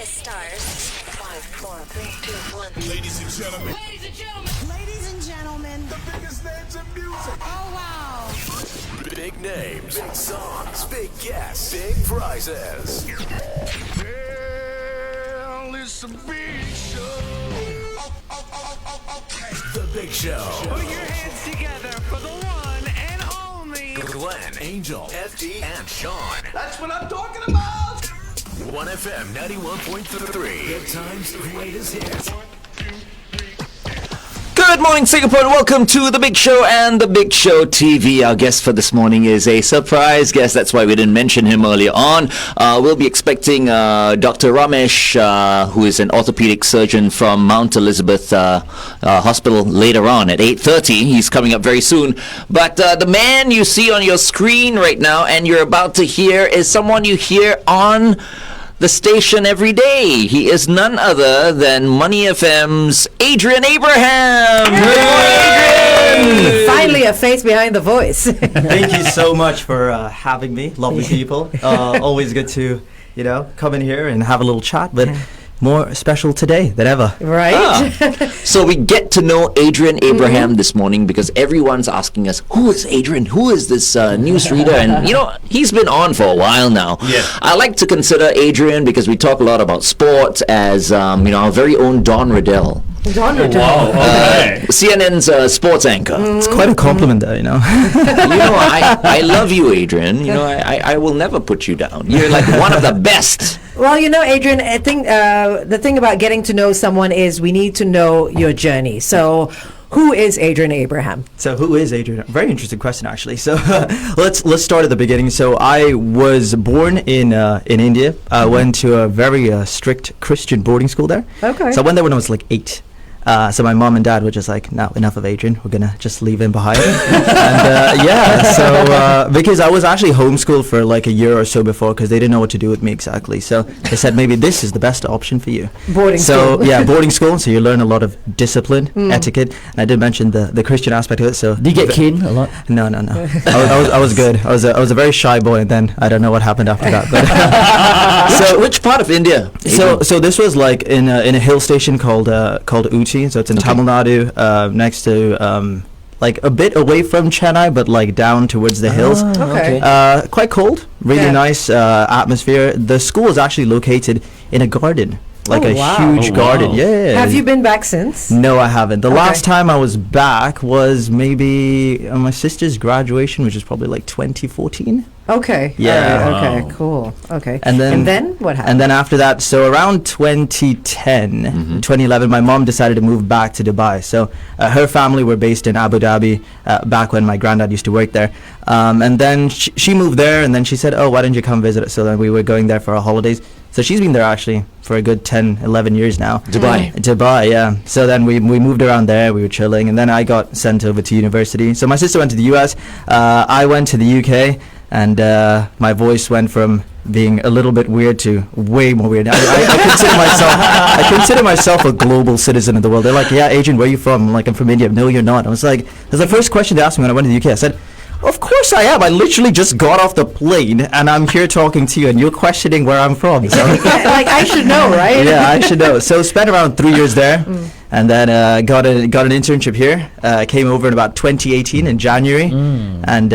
stars. 5, 4, 3, 2, 1. Ladies and gentlemen. Ladies and gentlemen. Ladies and gentlemen. The biggest names in music. Oh, wow. Big names, big songs, big guests, big prizes. Well, it's a big show. The Big Show. Put your hands together for the one and only Glenn, Angel, FD, and Sean. That's what I'm talking about. 1FM 91.3. Good times, greatest hits. Good morning, Singapore, and welcome to The Big Show and The Big Show TV. Our guest for this morning is a surprise guest. That's why we didn't mention him earlier on. We'll be expecting Dr. Ramesh, who is an orthopedic surgeon from Mount Elizabeth Hospital later on at 8:30. He's coming up very soon. But the man you see on your screen right now and you're about to hear is someone you hear on the station every day. He is none other than Money FM's Adrian Abraham. Adrian! Finally, a face behind the voice. Thank you so much for having me. Lovely people. Always good to, come in here and have a little chat, but more special today than ever. Right? So we get to know Adrian Abraham this morning because everyone's asking us, who is Adrian? Who is this newsreader? And, he's been on for a while now. Yeah. I like to consider Adrian, because we talk a lot about sports, as, our very own Don Riddell. Don Riddell. Wow, okay. CNN's sports anchor. It's quite a compliment though, I love you, Adrian. I will never put you down. You're like one of the best. Well, Adrian, I think the thing about getting to know someone is we need to know your journey. So, who is Adrian Abraham? So who is Adrian? Very interesting question, actually. So let's start at the beginning. So I was born in India. I went to a very strict Christian boarding school there. Okay. So I went there when I was like 8. So my mom and dad were just like, no, enough of Adrian. We're going to just leave him behind. And because I was actually homeschooled for like a year or so before because they didn't know what to do with me exactly. So they said, maybe this is the best option for you. Boarding school. So, yeah, boarding school. So you learn a lot of discipline, etiquette. And I did mention the Christian aspect of it. So do you get caned a lot? No. I was good. I was a very shy boy, and then I don't know what happened after that. But Which part of India? So this was like in a hill station called Uti. So it's in Tamil Nadu, next to like a bit away from Chennai, but like down towards the hills. Okay. Quite cold, really nice atmosphere. The school is actually located in a garden. Like huge garden. Yeah. Have you been back since? No, I haven't. The last time I was back was maybe my sister's graduation, which is probably like 2014. Okay. Yeah. Okay, cool. Okay. And then what happened? And then after that, so around 2010, 2011, my mom decided to move back to Dubai. So her family were based in Abu Dhabi back when my granddad used to work there. And then she moved there, and then she said, oh, why don't you come visit us? So then we were going there for our holidays. So she's been there actually for a good 10, 11 years now. Dubai, yeah. So then we moved around there, we were chilling, and then I got sent over to university. So my sister went to the US, I went to the UK, and my voice went from being a little bit weird to way more weird. I consider myself a global citizen of the world. They're like, yeah, Adrian, where are you from? I'm like, I'm from India. No, you're not. I was like, that's the first question they asked me when I went to the UK. I said, of course I am. I literally just got off the plane and I'm here talking to you and you're questioning where I'm from. So like I should know, right? Yeah, I should know. So spent around 3 years there and then got an internship here. Came over in about 2018 in January and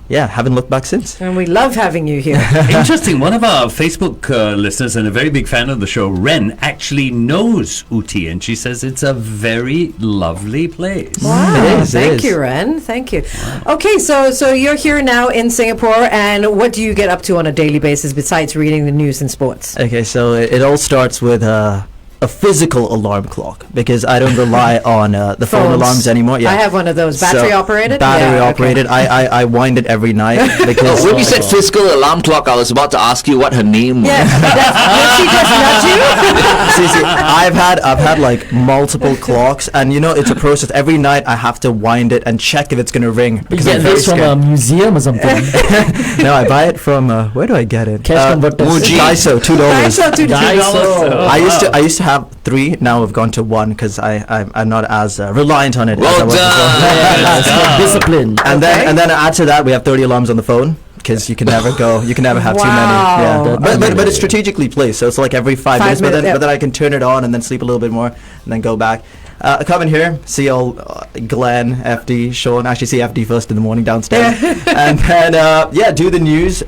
haven't looked back since. And we love having you here. Interesting. One of our Facebook listeners and a very big fan of the show, Ren, actually knows Uti, and she says it's a very lovely place. Wow. It Thank is. you, Ren. Thank you. Okay, so you're here now in Singapore, and what do you get up to on a daily basis besides reading the news and sports? Okay, so it all starts with a physical alarm clock because I don't rely on the phone alarms anymore. Yeah. I have one of those battery operated. Battery operated. I wind it every night because When you said physical alarm clock, I was about to ask you what her name was. Yeah, did she just nudge you? see, I've had like multiple clocks, and it's a process. Every night I have to wind it and check if it's gonna ring. You get this from a museum or something? No, I buy it from where do I get it? Cash converters. Daiso, $2. Daiso, $2. I used to have 3. Now I've gone to 1 because I'm not as reliant on it. Well as I was before. done. Discipline. And then add to that, we have 30 alarms on the phone. because you can never have too Wow. many. Yeah. But it's strategically placed, so it's like every 5 minutes. minutes, But then I can turn it on and then sleep a little bit more, and then go back. Come in here, see all Glenn, FD, Sean. Actually, see FD first in the morning downstairs, and then do the news.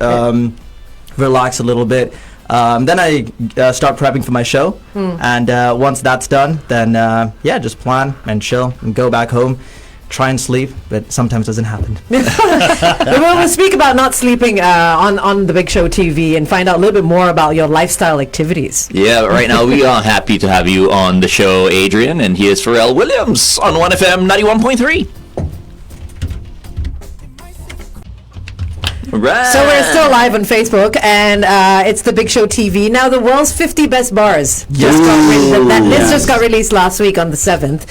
Relax a little bit. Then I start prepping for my show, and once that's done, then just plan and chill and go back home. Try and sleep, but sometimes doesn't happen. We'll speak about not sleeping on the Big Show TV and find out a little bit more about your lifestyle activities. Yeah, right now we are happy to have you on the show, Adrian, and here's Pharrell Williams on 1FM 91.3. Right. So we're still live on Facebook, and it's the Big Show TV. Now, the world's 50 best bars. That list just got released last week on the 7th.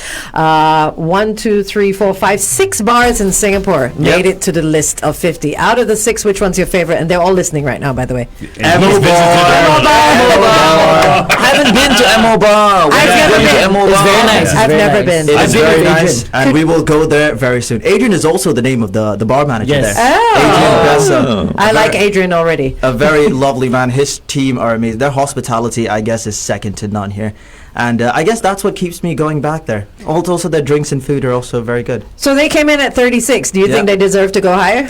1, 2, 3, 4, 5, 6 bars in Singapore made it to the list of 50. Out of the 6, which one's your favorite? And they're all listening right now, by the way. Emo Bar. I haven't been to Emo Bar. I've never been. Emo Bar. It's very nice. I've never been. It's very nice, and we will go there very soon. Adrian is also the name of the bar manager there. Oh. Adrian, I like Adrian already. A very lovely man. His team are amazing. Their hospitality, I guess, is second to none here. And I guess that's what keeps me going back there. Also, their drinks and food are also very good. So they came in at 36. Do you think they deserve to go higher?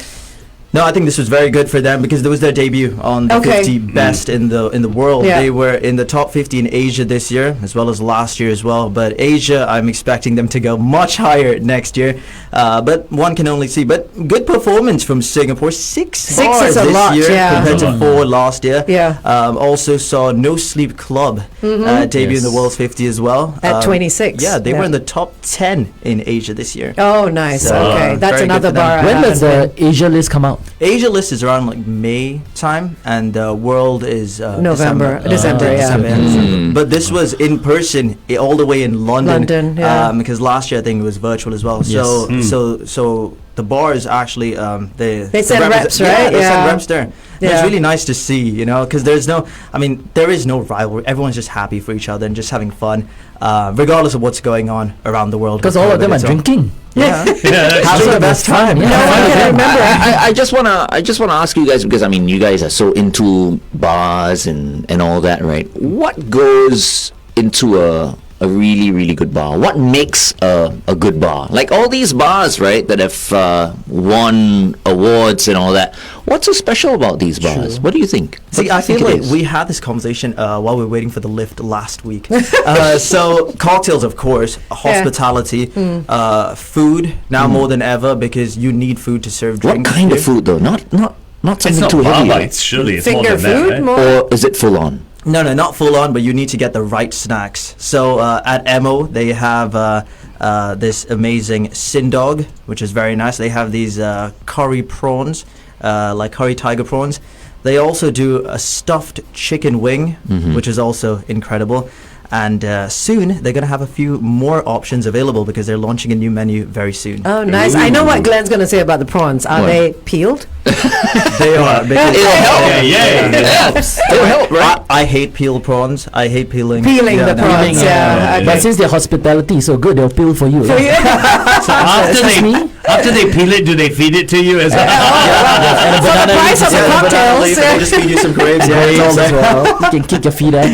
No, I think this was very good for them because it was their debut on the 50 best in the world. Yeah. They were in the top 50 in Asia this year, as well as last year as well. But Asia, I'm expecting them to go much higher next year. But one can only see. But good performance from Singapore. Six bars is a this lot, year yeah. compared to 4 last year. Yeah. Also saw No Sleep Club debut in the World's 50 as well. At 26. Yeah, they were in the top 10 in Asia this year. Oh, nice. So, okay, that's very good another for them. bar. I When haven't does the Asia list come out? Asia list is around like May time, and World is November, December, yeah. December. But this was in person, all the way in London. yeah. Because last year I think it was virtual as well. Yes. So the bars actually They the send reps, Yeah, right? they send Yeah. reps there. Yeah. It's really nice to see, because there is no rivalry. Everyone's just happy for each other and just having fun, regardless of what's going on around the world. Because all of them are drinking. Yeah, Having having the best time. No one can remember. I just wanna ask you guys, because I mean you guys are so into bars and all that, right? What goes into a really, really good bar? What makes a good bar? Like all these bars, right, that have won awards and all that. What's so special about these bars? What do you think? See, What I do you feel think it like is? we had this conversation while we were waiting for the lift last week. So cocktails, of course, hospitality, food now more than ever because you need food to serve What drinks. kind of here. food though? Not It's something not too bar heavy. right? bites, surely. It's Finger more than food? that, right? More? Or is it full on? No, not full on, but you need to get the right snacks. So at Emo, they have this amazing Sindog, which is very nice. They have these curry prawns, like curry tiger prawns. They also do a stuffed chicken wing, which is also incredible. And soon they're going to have a few more options available because they're launching a new menu very soon. Oh, nice. I know what Glenn's going to say about the prawns. Are What? they peeled? They are. because- It'll help. Yeah. It'll help, right? I hate peeled prawns. I hate peeling. Peeling the no. prawns, yeah. Okay. But since their hospitality is so good, they'll peel for you. For you? So after they peel it, do they feed it to you as well? For the price of the cocktails. They just feed you some grapes. Grapes it's all as there. well. You can kick your feet up.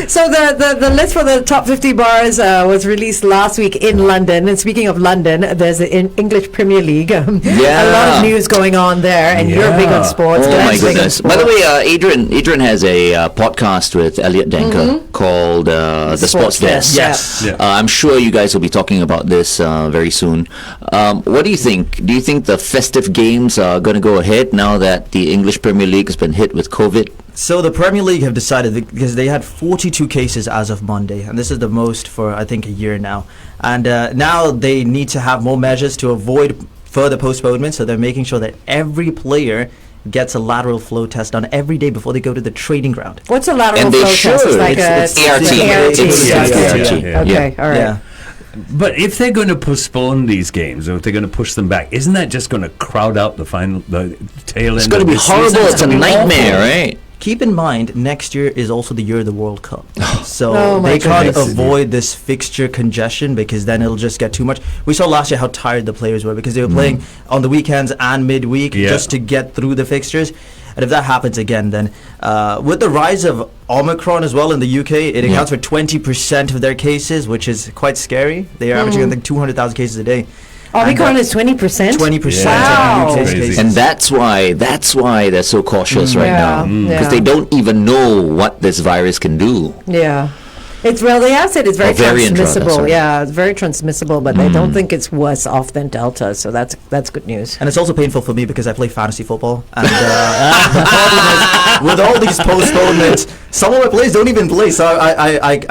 So the list for the top 50 bars was released last week in London. And speaking of London, there's the English Premier League. A lot of news going on there, and you're big on sports. Oh Glenn's my big on goodness! By the way, Adrian has a podcast with Elliot Denker called the Sports Desk. Yes. Yeah. I'm sure you guys will be talking about this very soon. What do you think? Do you think the festive games are going to go ahead now that the English Premier League has been hit with COVID? So the Premier League have decided because they had 42 cases as of Monday, and this is the most for I think a year now. And now they need to have more measures to avoid further postponement. So they're making sure that every player gets a lateral flow test done every day before they go to the training ground. What's a lateral And they flow test? It's should. like It's a ART. ART. It's ART. Yeah. Okay, all right. Yeah. But if they're going to postpone these games, or if they're going to push them back, isn't that just going to crowd out the tail end? It's going to be horrible. It's a nightmare, right? keep in mind, next year is also the year of the World Cup. So Oh my they can't goodness. avoid this fixture congestion because then it'll just get too much. We saw last year how tired the players were because they were playing on the weekends and midweek just to get through the fixtures. And if that happens again, then with the rise of Omicron as well in the UK, it accounts for 20% of their cases, which is quite scary. They are averaging, I think, 200,000 cases a day. Omicron is 20%? 20% Wow. of UK's Crazy. cases. And that's why they're so cautious right now. Because Yeah. they don't even know what this virus can do. Yeah. They have said it's very variant rather, transmissible. sorry. Yeah, it's very transmissible, but they don't think it's worse off than Delta, so that's good news. And it's also painful for me because I play fantasy football. And the problem is, with all these postponements, some of my players don't even play. So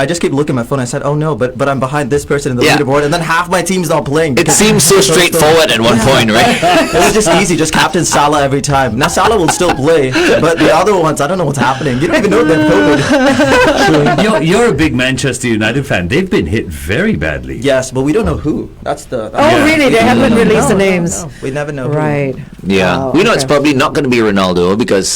I just keep looking at my phone. I said, oh no, but I'm behind this person in the Yeah. leaderboard. And then half my team's not playing. It seems so straightforward at one point, right? It was just easy. Just captain Salah every time. Now Salah will still play. But the other ones, I don't know what's happening. You don't even know they have COVID. You're a big Manchester United fan. They've been hit very badly. Yes, but we don't know who. That's the... Oh, really? They haven't released the No, names. no. We never know who. Right. Yeah. Wow, We know it's okay. probably not going to be Ronaldo because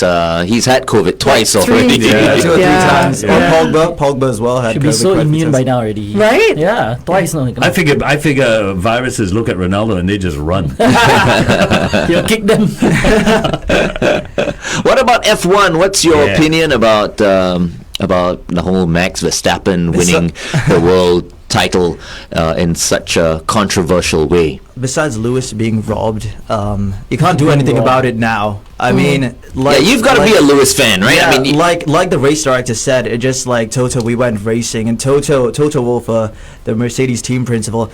he's had COVID twice already. Yeah, 2 or 3 times. Yeah. Or Pogba as well had Should be COVID so quite a few immune times. by now already. Right? Yeah, twice now. I figure viruses look at Ronaldo and they just run. You'll kick them. What about F1? What's your Yeah. opinion about the whole Max Verstappen winning the world title in such a controversial way? Besides Lewis being robbed, you can't do anything about it now. I mean, like... Yeah, you've got to be a Lewis fan, right? Yeah, I mean, like the race director said, it just like Toto, we went racing, and Toto Wolff, the Mercedes team principal,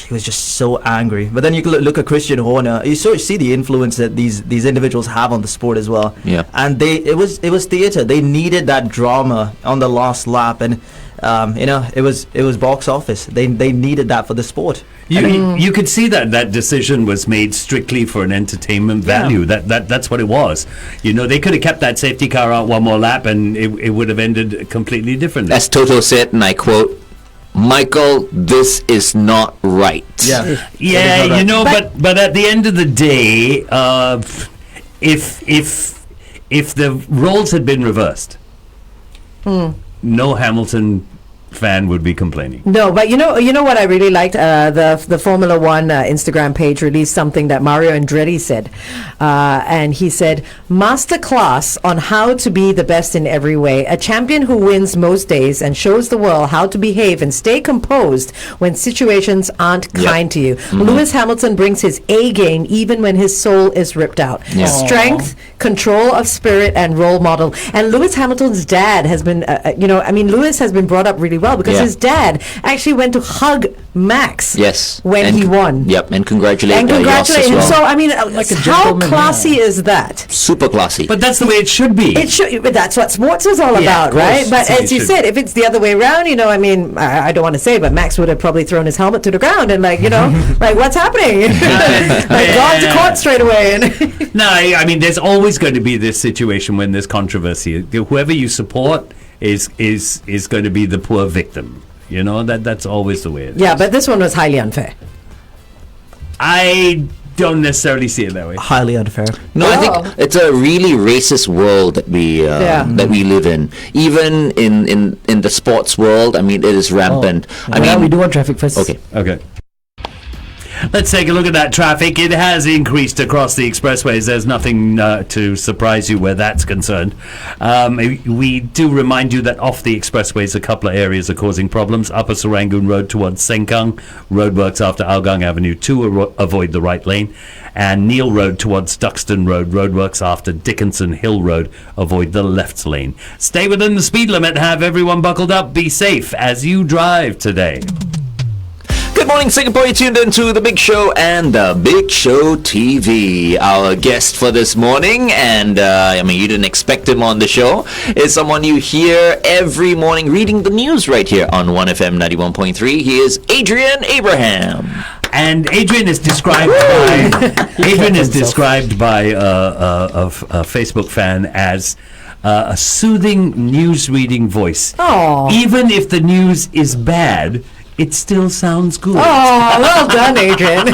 he was just so angry. But then you can look at Christian Horner. You sort of see the influence that these individuals have on the sport as well. Yeah. And it was theater. They needed that drama on the last lap, and it was box office. They needed that for the sport. You could see that decision was made strictly for an entertainment value. That's what it was. You know, they could have kept that safety car out one more lap and it would have ended completely differently. as Toto said, and I quote, Michael, this is not right. Yeah. Yeah, you know, but at the end of the day, if the roles had been reversed, no Hamilton fan would be complaining. No, but you know what I really liked? The Formula One Instagram page released something that Mario Andretti said, and he said, "Masterclass on how to be the best in every way. A champion who wins most days and shows the world how to behave and stay composed when situations aren't kind to you. Lewis Hamilton brings his A game even when his soul is ripped out. Yeah. Strength, control of spirit, and role model." And Lewis Hamilton's dad has been, Lewis has been brought up really well because Yeah. his dad actually went to hug Max Yes. when And he won. Yep, and congratulate, And Jos congratulate as him. well. So, I mean, Like a how gentleman, classy yeah. is that? Super classy. But that's the way it should be. It should. But that's what sports is all Yeah, about, of course. right? But That's what as it you should said, if it's the other way around, I don't want to say, but Max would have probably thrown his helmet to the ground and like what's happening? Like gone to court straight away. And No, I mean, there's always going to be this situation when there's controversy. Whoever you support is going to be the poor victim. You know, that's always the way it is. yeah, but this one was highly unfair. I don't necessarily see it that way. Highly unfair. No, I Oh. think it's a really racist world that we live in. Even in the sports world, I mean, it is rampant. I mean, we do want traffic first. okay. Okay. Let's take a look at that traffic. It has increased across the expressways. There's nothing to surprise you where that's concerned. We do remind you that off the expressways, a couple of areas are causing problems. Upper Serangoon Road towards Sengkang, roadworks after Hougang Avenue 2, avoid the right lane. And Neil Road towards Duxton Road, roadworks after Dickinson Hill Road, avoid the left lane. Stay within the speed limit. Have everyone buckled up. Be safe as you drive today. Good morning, Singapore. You tuned into The Big Show and The Big Show TV. Our guest for this morning, and you didn't expect him on the show, is someone you hear every morning reading the news right here on 1FM 91.3. He is Adrian Abraham. And Adrian is described by a Facebook fan as a soothing news reading voice. Aw. Even if the news is bad, it still sounds good. Oh, well done, Adrian.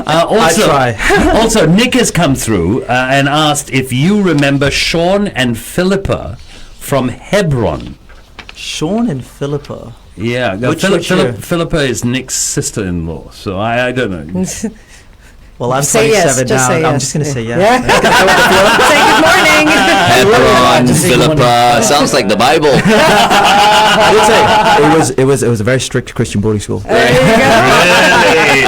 Also, I try. also, Nick has come through and asked if you remember Sean and Philippa from Hebron. Sean and Philippa. Yeah, Which year? Philippa is Nick's sister-in-law, so I don't know. Well, I'm Say yes, 27 just now. say I'm yes. just going to say yes. Yeah. Say good morning. Hebron, Philippa, sounds like the Bible. I would say it was a very strict Christian boarding school. Really?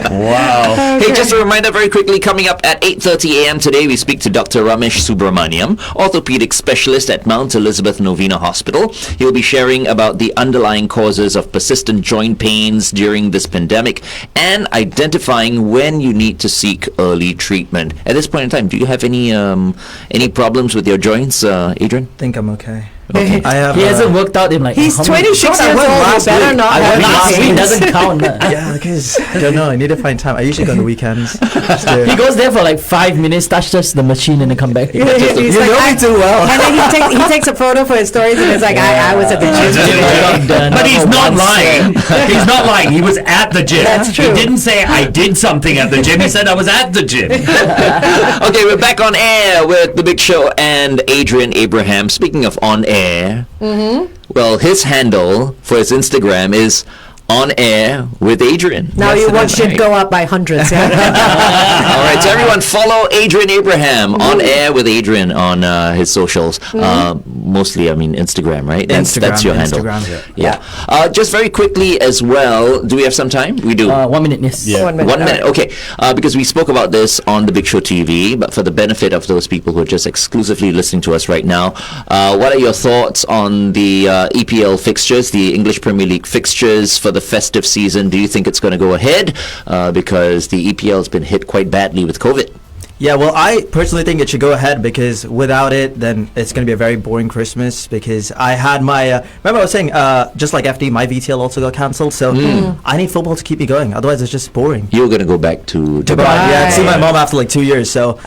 Wow. Hey, just a reminder very quickly, coming up at 8:30 a.m. today, we speak to Dr. Ramesh Subramaniam, orthopedic specialist at Mount Elizabeth Novena Hospital. He'll be sharing about the underlying causes of persistent joint pains during this pandemic and identifying when you need to seek early treatment. At this point in time, do you have any problems with your joints, Adrian? I think I'm okay. Okay. I have. He hasn't worked out in like. He's how many- 26 I years went old. You last better week. not I have went any last Last week. week pains. doesn't count. Nah. Yeah, because I don't know. I need to find time. I usually go on the weekends. Just to- He goes there for like 5 minutes, touches the machine, and then come back. He's you like, know me too well. And then he takes a photo for his stories and it's like, I was at the gym. But he's not lying. He's not lying. He was at the gym. That's true. He didn't say I did something at the gym. He said I was at the gym. Okay, we're back on air with The Big Show and Adrian Abraham. Speaking of on air, well, his handle for his Instagram is On Air with Adrian. Now Yes, you it watch is. it go up by hundreds. Yeah. All right, so everyone follow Adrian Abraham On Air with Adrian on his socials. Mostly, I mean, Instagram, right? That's your handle. Instagram. Yeah. Just very quickly as well, do we have some time? We do. 1 minute, yes. Yeah. 1 minute. 1 minute, okay. Because we spoke about this on the Big Show TV, but for the benefit of those people who are just exclusively listening to us right now, what are your thoughts on the EPL fixtures, the English Premier League fixtures for the festive season? Do you think it's going to go ahead? Because the EPL has been hit quite badly with COVID. Yeah, well, I personally think it should go ahead because without it, then it's going to be a very boring Christmas. Because I had my, remember I was saying, just like FD, my VTL also got cancelled. So I need football to keep me going. Otherwise, it's just boring. You're going to go back to Dubai. Dubai. Yeah, see my mom after like 2 years. So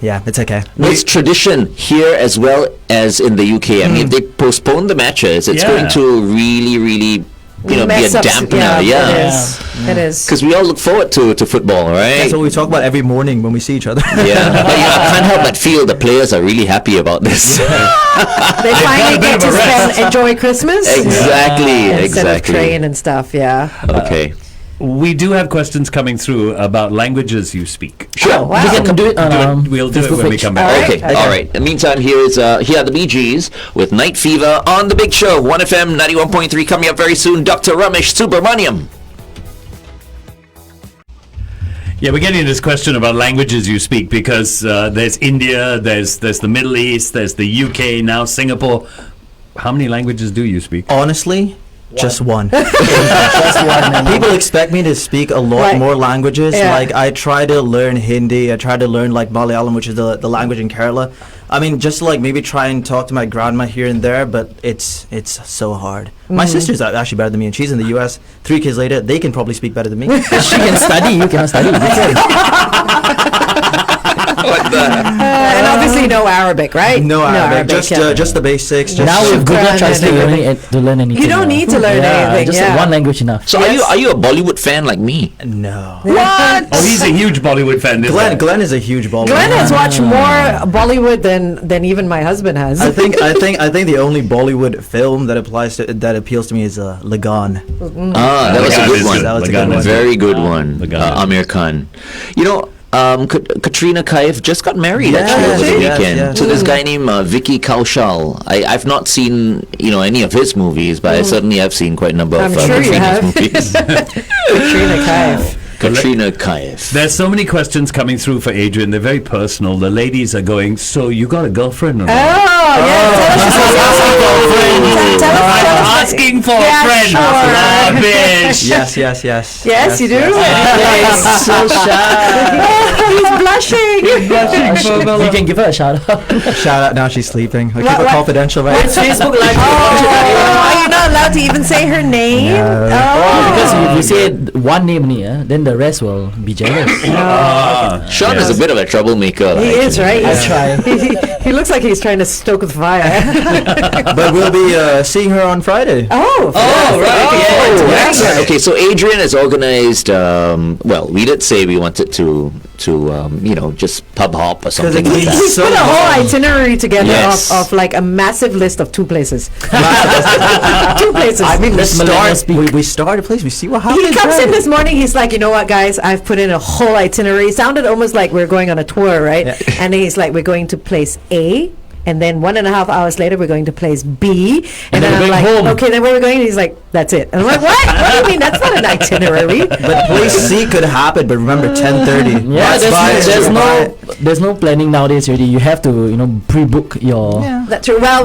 yeah, it's okay. It's tradition here as well as in the UK. I mean, if they postpone the matches, it's Yeah. going to really, be a Mess up- dampener. It is. Because we all look forward to football, right? That's what we talk about every morning when we see each other. Yeah, but I can't help but feel the players are really happy about this. They finally a bit get of to a rest. enjoy Christmas. Exactly, Instead of exactly. train and stuff, yeah. Okay. We do have questions coming through about languages you speak. Sure. Oh, wow. We can do it on We'll do it Facebook when we page. come back. All right. Okay, all right. In the meantime, here are the Bee Gees with Night Fever on The Big Show. 1FM 91.3 coming up very soon. Dr. Ramesh Subramaniam. Yeah, we're getting this question about languages you speak because there's India, there's the Middle East, there's the UK, now Singapore. How many languages do you speak? Honestly, just one. Just one. And people expect me to speak a lot Right. more languages. Yeah. Like I try to learn Hindi. I try to learn like Malayalam, which is the language in Kerala. I mean, just to, like maybe try and talk to my grandma here and there, but it's so hard. My sister's actually better than me, and she's in the U.S. 3 kids later, they can probably speak better than me. She can study, you cannot study. What the? And obviously no Arabic, right? No Arabic, yeah. just the basics. Just Now with Google Shukran Translate, you and don't need to learn anything. You don't need to learn anything, Just yeah. one language enough. So are you a Bollywood fan like me? no. What? Oh, he's a huge Bollywood fan. Isn't he? Glenn is a huge baller. Glenn has watched more Bollywood than even my husband has. I think the only Bollywood film that appeals to me is Lagan. Ah, that was a Lagan good is one. good. That was a Lagan good is one. Very good one. Lagan. Amir Khan. You know, Katrina Kaif just got married actually over the Yes, weekend yes. to this guy named Vicky Kaushal. I've not seen any of his movies, but I certainly have seen quite a number of I'm sure you Katrina's have. movies. Katrina Kaif. Katrina Kaif. There's so many questions coming through for Adrian. They're very personal. The ladies are going, so you got a girlfriend or not? Oh, yeah. Tell us. Asking for Yeah, a friend. sure. Rubbish. Yes. Yes, you do? He's so shy. He's blushing. You can give her a shout out. Shout out. Now she's sleeping. I keep What- it what- confidential, right? It's Facebook Live. Oh, are you not allowed to even say her name? No. Oh. Because if you say one name only, then the rest will be jealous. Sean is a bit of a troublemaker. He is, right? I try. He looks like he's trying to stoke the fire. But we'll be seeing her on Friday. Oh, Right. Okay, so Adrian has organized. Well, we did say we wanted to just pub hop or something like that. He's put a whole itinerary together Yes. of like a massive list of 2 places. 2 places. I mean, Millennial we start a place, we see what happens. He comes right? in this morning, he's like, you know what, guys, I've put in a whole itinerary. It sounded almost like we're going on a tour, right? Yeah. And then he's like, we're going to place A, and then 1.5 hours later, we're going to place B. And then I'm like, okay, then where we're going? And he's like, that's it. And I'm like, what? What do you mean? That's not an itinerary. But place C could happen, but remember 10:30. Yeah, That's fine. there's no planning nowadays already. You have to pre-book your. That's true. Well.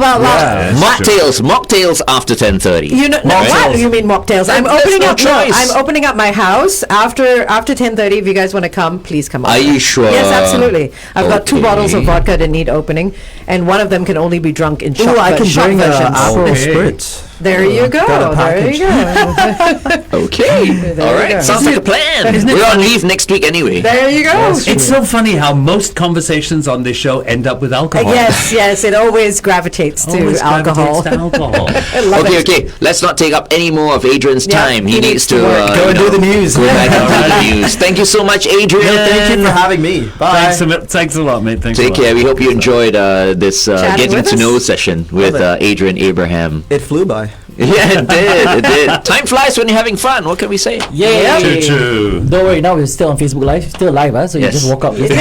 Mocktails after 10:30. You know, no, what? You mean mocktails? I'm There's opening no up. choice. I'm opening up my house after 10:30. If you guys want to come, please come. Are over. you sure? Yes, absolutely. I've got 2 Okay. bottles of vodka that need opening, and one of them can only be drunk in shot. Oh, I can shot bring versions. Aperol Okay. Spritz. There you go. got a There you package. go. Okay. There All you right. go. Sounds like a plan. Isn't it We're on funny? leave next week anyway. There you go. It's so funny how most conversations on this show end up with alcohol. Yes. It always gravitates to Always alcohol. gravitates to alcohol. I love it. Okay. Let's not take up any more of Adrian's Yeah, time. he He needs needs to to work. Go and do the news. Go back and do the news. Thank you so much, Adrian. No, thank you for having me. Bye. Thanks a lot, mate. Thanks Take a lot. care. We hope you enjoyed this Chatting getting with to us? know session with Adrian Abraham. It flew by. Yeah, it did. It did. Time flies when you're having fun. What can we say? Yeah. Choo-choo. Don't worry, now we're still on Facebook Live. Still live, so you Yes. just walk up. And wave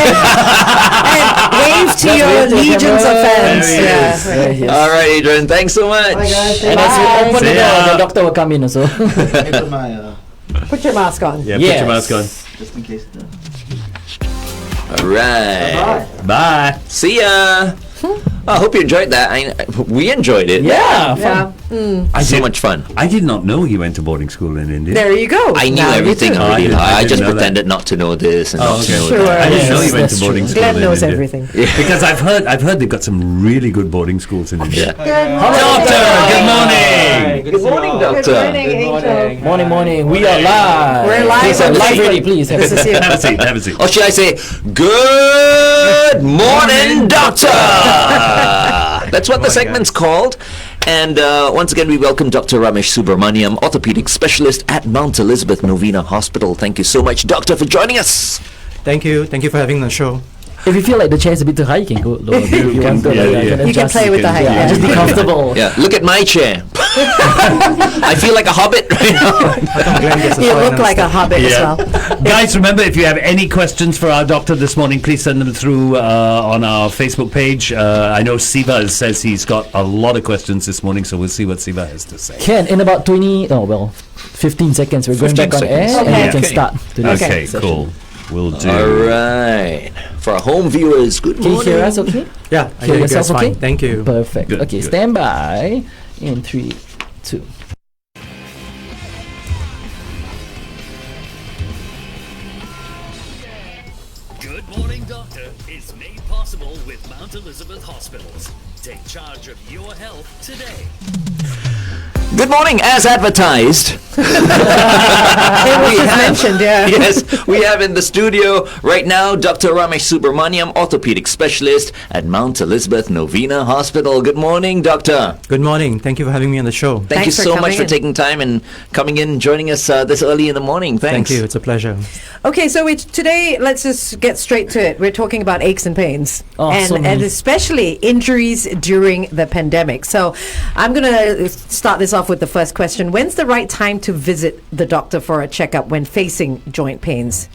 to your wave to the legions of camera. fans. There he Yeah. is. Right, yes. All right, Adrian. Thanks so much. And as you open the See door, ya. the doctor will come in also. Put your mask on. Yeah, put Yes. your mask on. Just in case. All right. Bye. See ya. I hope you enjoyed that. We enjoyed it. Yeah, fun. Yeah. So much fun. I did not know he went to boarding school in India. There you go. I knew Now you everything do. I already. didn't- I I didn't just know that. pretended not to know this and Oh, not okay. to know Sure. that. I didn't know Yes, he went to that's boarding true. school Glenn in knows India. everything. Because I've heard they've got some really good boarding schools in India. Yeah. Doctor, good morning. Good morning, Good doctor. morning, Angel. Morning. We are live. We're live Please, on live Facebook. ready, please. This is you. Have a seat. Have a seat. Or should I say, good morning, doctor? That's what the segment's called. And once again, we welcome Dr. Ramesh Subramaniam, orthopedic specialist at Mount Elizabeth Novena Hospital. Thank you so much, doctor, for joining us. Thank you. Thank you for having the show. If you feel like the chair is a bit too high, you can go lower. If you want to, yeah, yeah. You can adjust. play with the height. Yeah, just be comfortable. Yeah, look at my chair. I feel like a hobbit right now. You look like a hobbit as Yeah. well. Guys, remember, if you have any questions for our doctor this morning, please send them through on our Facebook page. I know Siva says he's got a lot of questions this morning, so we'll see what Siva has to say. Ken, in about 15 seconds, we're going 15 back on air seconds. and Okay. we can Okay. start today's Okay, session. cool. We'll do. All right. For our home viewers, good Can you morning. hear us okay? Yeah, I Hear hear you guys yourself fine. okay? Thank you. Perfect. Good, Okay, good. stand by in 3, 2. Good Morning Doctor is made possible with Mount Elizabeth Hospitals. Take charge of your health today. Good morning, as advertised. It was just mentioned, yeah. Yes, we have in the studio right now Dr. Ramesh Subramaniam, orthopedic specialist at Mount Elizabeth Novena Hospital. Good morning, doctor. Good morning. Thank you for having me on the show. Thank you Thanks for so much coming for in. taking time and coming in and joining us this early in the morning. Thanks. Thank you. It's a pleasure. Okay, so today, let's just get straight to it. We're talking about aches and pains, Oh, so and many. especially injuries during the pandemic. So I'm going to start this off with the first question. When's the right time to visit the doctor for a checkup when facing joint pains?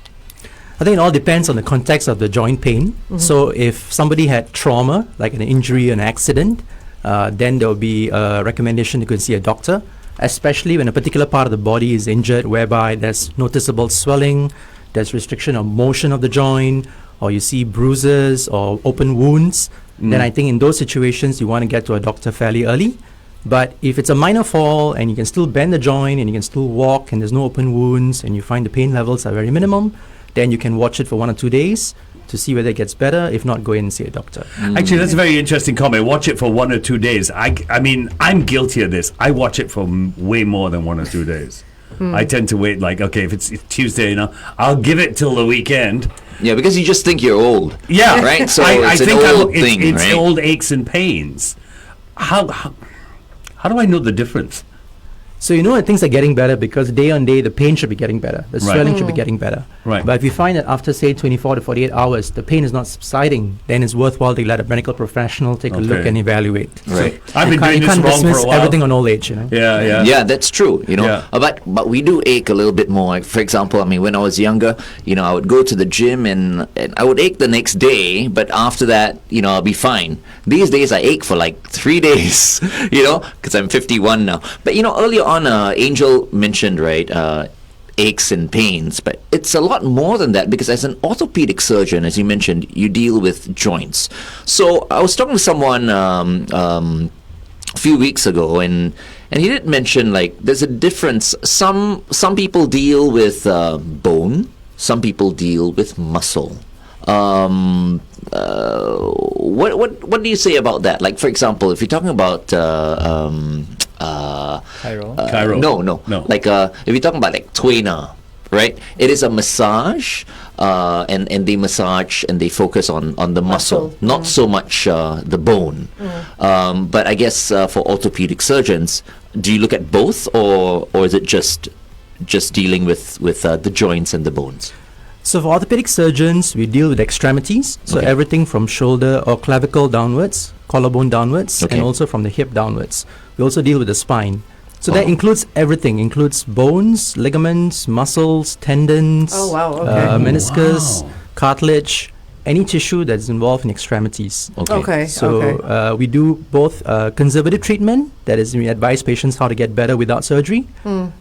I think it all depends on the context of the joint pain. So if somebody had trauma, like an injury, an accident, then there will be a recommendation to go and see a doctor, especially when a particular part of the body is injured, whereby there's noticeable swelling, there's restriction of motion of the joint, or you see bruises or open wounds. Then I think in those situations, you want to get to a doctor fairly early. But if it's a minor fall and you can still bend the joint and you can still walk and there's no open wounds and you find the pain levels are very minimum, then you can watch it for 1 or 2 days to see whether it gets better. If not, go in and see a doctor. Actually, that's a very interesting comment. Watch it for 1 or 2 days. I mean, I'm guilty of this. I watch it for way more than 1 or 2 days. I tend to wait. Like, okay, if it's Tuesday, I'll give it till the weekend. Yeah, because you just think you're old. Yeah, right. So I it's think an old thing, it's right? old aches and pains. How do I know the difference? So things are getting better because day on day the pain should be getting better, the swelling should be getting better. Right. But if you find that after say 24 to 48 hours the pain is not subsiding, then it's worthwhile to let a medical professional take a look and evaluate. Right. So I've been doing you this can't wrong for dismiss a while. everything on old age. Yeah, that's true. Yeah. But we do ache a little bit more. Like, for example, I mean, when I was younger, I would go to the gym and I would ache the next day, but after that, I'll be fine. These days, I ache for like 3 days, because I'm 51 now. But earlier on, Angel mentioned, right, aches and pains, but it's a lot more than that, because as an orthopedic surgeon, as you mentioned, you deal with joints. So I was talking to someone a few weeks ago, and he did mention, like, there's a difference. Some people deal with bone, some people deal with muscle. What do you say about that? Like, for example, if you're talking about Chiro? No. Like, if you're talking about like Twainer, right? It is a massage, and they massage and they focus on the muscle, not so much the bone. But I guess for orthopedic surgeons, do you look at both, or is it just dealing with the joints and the bones? So for orthopedic surgeons, we deal with extremities, so everything from shoulder or clavicle downwards, collarbone downwards, and also from the hip downwards. We also deal with the spine. So that includes everything, includes bones, ligaments, muscles, tendons, meniscus, cartilage, any tissue that's involved in extremities. So we do both conservative treatment, that is, we advise patients how to get better without surgery,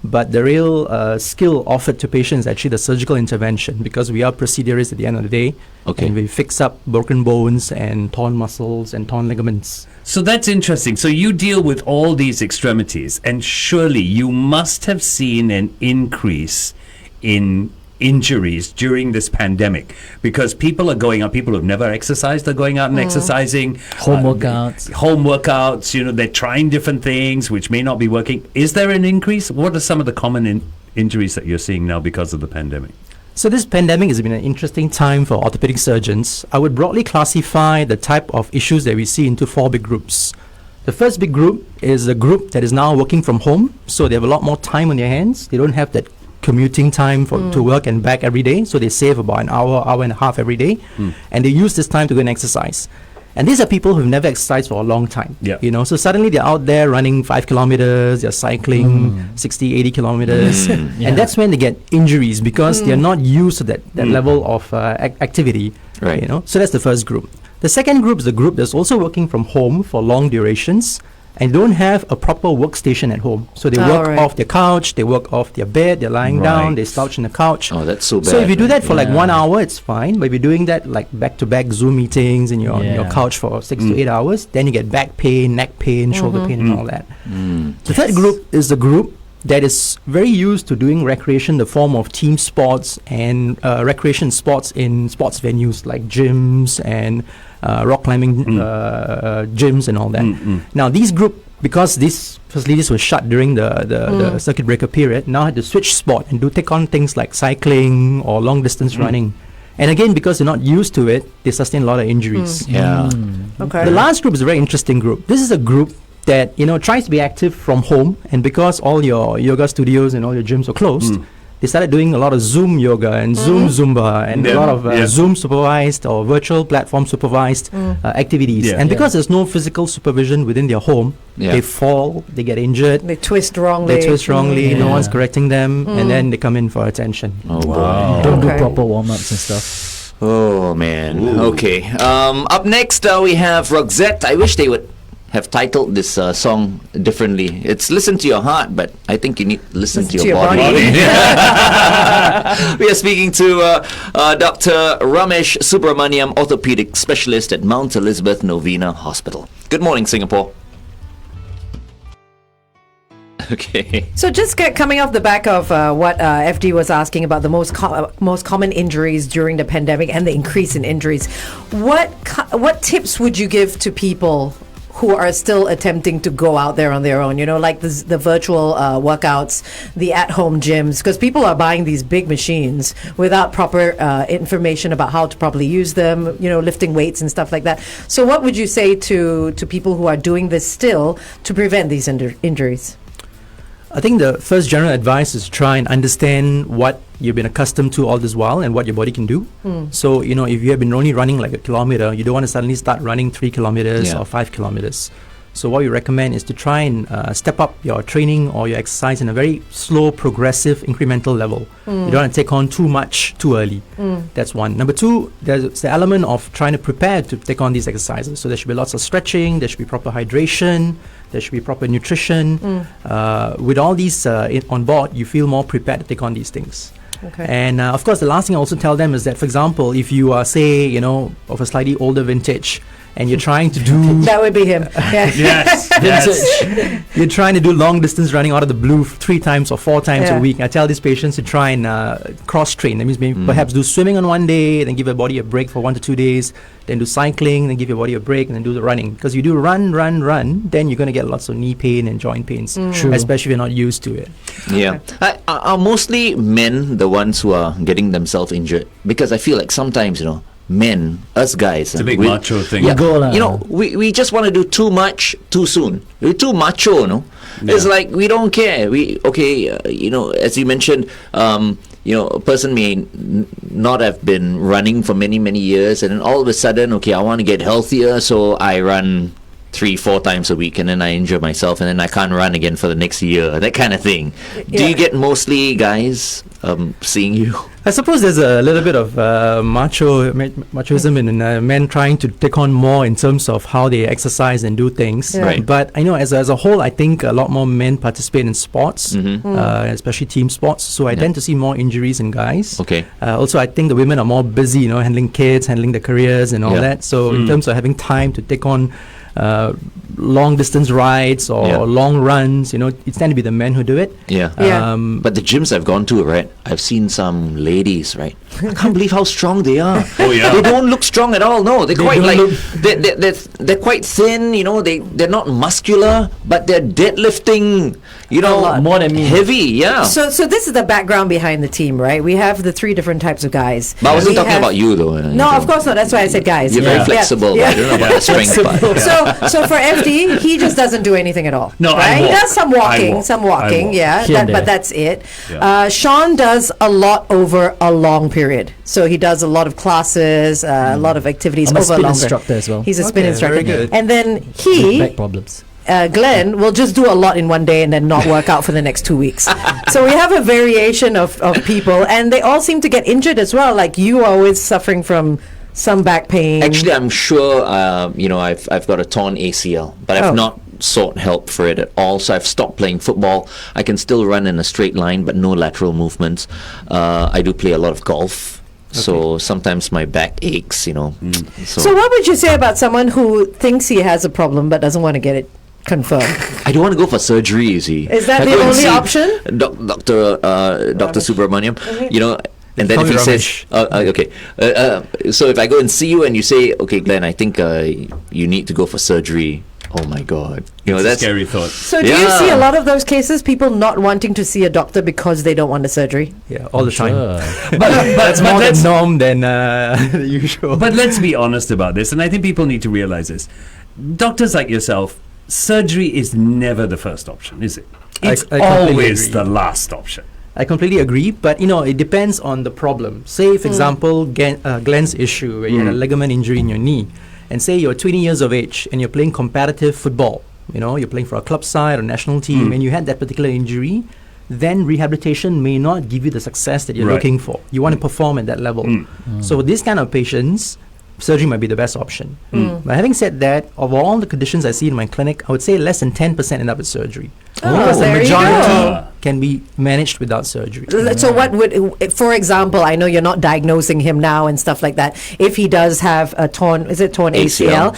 but the real skill offered to patients is actually the surgical intervention, because we are procedurists at the end of the day, and we fix up broken bones and torn muscles and torn ligaments. So that's interesting. So you deal with all these extremities, and surely you must have seen an increase in injuries during this pandemic, because people are going out, people who've never exercised are going out and exercising. Home workouts. They're trying different things which may not be working. Is there an increase? What are some of the common injuries that you're seeing now because of the pandemic? So this pandemic has been an interesting time for orthopedic surgeons. I would broadly classify the type of issues that we see into 4 big groups. The first big group is a group that is now working from home, so they have a lot more time on their hands. They don't have that commuting time to work and back every day, so they save about an hour and a half every day, and they use this time to go and exercise. And these are people who've never exercised for a long time. So suddenly they're out there running 5 kilometers, they're cycling 60, 80 kilometers, and that's when they get injuries, because they're not used to that level of activity. Right. So that's the first group. The second group is the group that's also working from home for long durations and don't have a proper workstation at home. So they work off their couch, they work off their bed, they're lying down, they slouch on the couch. Oh, that's so bad. So if you do that for like 1 hour, it's fine. But if you're doing that like back-to-back Zoom meetings in your couch for 6 to 8 hours, then you get back pain, neck pain, shoulder pain and all that. The third group is the group that is very used to doing recreation in the form of team sports and recreation sports in sports venues like gyms and rock climbing gyms and all that. Now these group, because these facilities were shut during the circuit breaker period, now had to switch sport and take on things like cycling or long distance running. And again, because they're not used to it, they sustain a lot of injuries. The last group is a very interesting group. This is a group that tries to be active from home, and because all your yoga studios and all your gyms are closed, they started doing a lot of Zoom yoga and Zoom Zumba and a lot of Zoom supervised or virtual platform supervised activities. And because there's no physical supervision within their home, they fall, they get injured, they twist wrongly, no one's correcting them, and then they come in for attention. Don't do proper warm-ups and stuff. Oh man. Okay. Up next we have Roxette. I wish they would have titled this song differently. It's Listen to Your Heart, but I think you need to listen to your body. We are speaking to Dr. Ramesh Subramaniam, orthopedic specialist at Mount Elizabeth Novena Hospital. Good morning, Singapore. Okay. So just coming off the back of what FD was asking about the most common injuries during the pandemic and the increase in injuries, what tips would you give to people who are still attempting to go out there on their own, like the virtual workouts, the at-home gyms, because people are buying these big machines without proper information about how to properly use them, lifting weights and stuff like that. So what would you say to people who are doing this still to prevent these injuries? I think the first general advice is try and understand what you've been accustomed to all this while and what your body can do. So, if you have been only running like a kilometer, you don't want to suddenly start running 3 kilometers or 5 kilometers. So what we recommend is to try and step up your training or your exercise in a very slow, progressive, incremental level. You don't want to take on too much too early. That's one. Number two, there's the element of trying to prepare to take on these exercises. So there should be lots of stretching, there should be proper hydration, there should be proper nutrition. With all these on board, you feel more prepared to take on these things. Okay. And of course, the last thing I also tell them is that, for example, if you are, say, of a slightly older vintage, and you're trying to do... That would be him. Yeah. Yes. You're trying to do long distance running out of the blue 3 times or 4 times a week. I tell these patients to try and cross train. That means maybe perhaps do swimming on one day, then give your body a break for 1 to 2 days, then do cycling, then give your body a break, and then do the running. Because you do run, then you're going to get lots of knee pain and joint pains, True. especially if you're not used to it. Yeah. Are mostly men the ones who are getting themselves injured? Because I feel like sometimes, men, us guys, It's a big macho thing. Yeah, Go lah. we just want to do too much too soon. We're too macho, no? It's like we don't care. As you mentioned, a person may not have been running for many, many years, and then all of a sudden, I want to get healthier, so I run 3-4 times a week, and then I injure myself, and then I can't run again for the next year, that kind of thing. Do you get mostly guys seeing you? I suppose there's a little bit of machism in men trying to take on more in terms of how they exercise and do things. Yeah. Right. But I know as a whole, I think a lot more men participate in sports, especially team sports. So I tend to see more injuries in guys. Okay. Also, I think the women are more busy, handling kids, handling their careers and all that. So in terms of having time to take on long distance rides or long runs, it's tend to be the men who do it. But the gyms I've gone to, right, I've seen some ladies, right, I can't believe how strong they are. Oh yeah. They don't look strong at all. No, they're quite they're quite thin, they're not muscular, but they're deadlifting, more than me. heavy. So this is the background behind the team, right? We have the 3 different types of guys. But I wasn't talking about you though. No, of course not. That's why I said guys. You're very flexible, but I don't know about the strength part. So for FD, he just doesn't do anything at all. No, right? I He walk. does some walking, Here and but there. that's it. Yeah. Sean does a lot over a long period. So he does a lot of classes, a lot of activities I'm a over spin longer. instructor as well. He's a spin Okay, instructor. very good. And then With he, back problems. Glenn, will just do a lot in one day and then not work out for the next 2 weeks. So we have a variation of people, and they all seem to get injured as well. Like you are always suffering from some back pain. Actually, I'm sure, I've got a torn ACL, but I've not sought help for it at all. So I've stopped playing football. I can still run in a straight line, but no lateral movements. I do play a lot of golf. So sometimes my back aches, So what would you say about someone who thinks he has a problem but doesn't want to get it confirmed? I don't want to go for surgery, you see. Is that I the go and only see option? Dr. Subramaniam, and then Call if he me says, okay, so if I go and see you and you say, okay, Glenn, I think you need to go for surgery. Oh my God, It's a that's scary thought. So do you see a lot of those cases, people not wanting to see a doctor because they don't want the surgery? Yeah, all the time. Sure. That's more the norm than the usual. But let's be honest about this, and I think people need to realize this. Doctors like yourself, surgery is never the first option, is it? It's I completely always agree. the last option. I completely agree, but it depends on the problem. Say, for example, Glenn's issue, where you had a ligament injury in your knee, and say you're 20 years of age and you're playing competitive football. You're playing for a club side or national team, and you had that particular injury. Then rehabilitation may not give you the success that you're Right. looking for. You want to perform at that level. So with this kind of patients, surgery might be the best option. But having said that, of all the conditions I see in my clinic, I would say less than 10% end up with surgery. Because the there you majority go. can be managed without surgery. So what would, for example, I know you're not diagnosing him now and stuff like that. If he does have a torn ACL,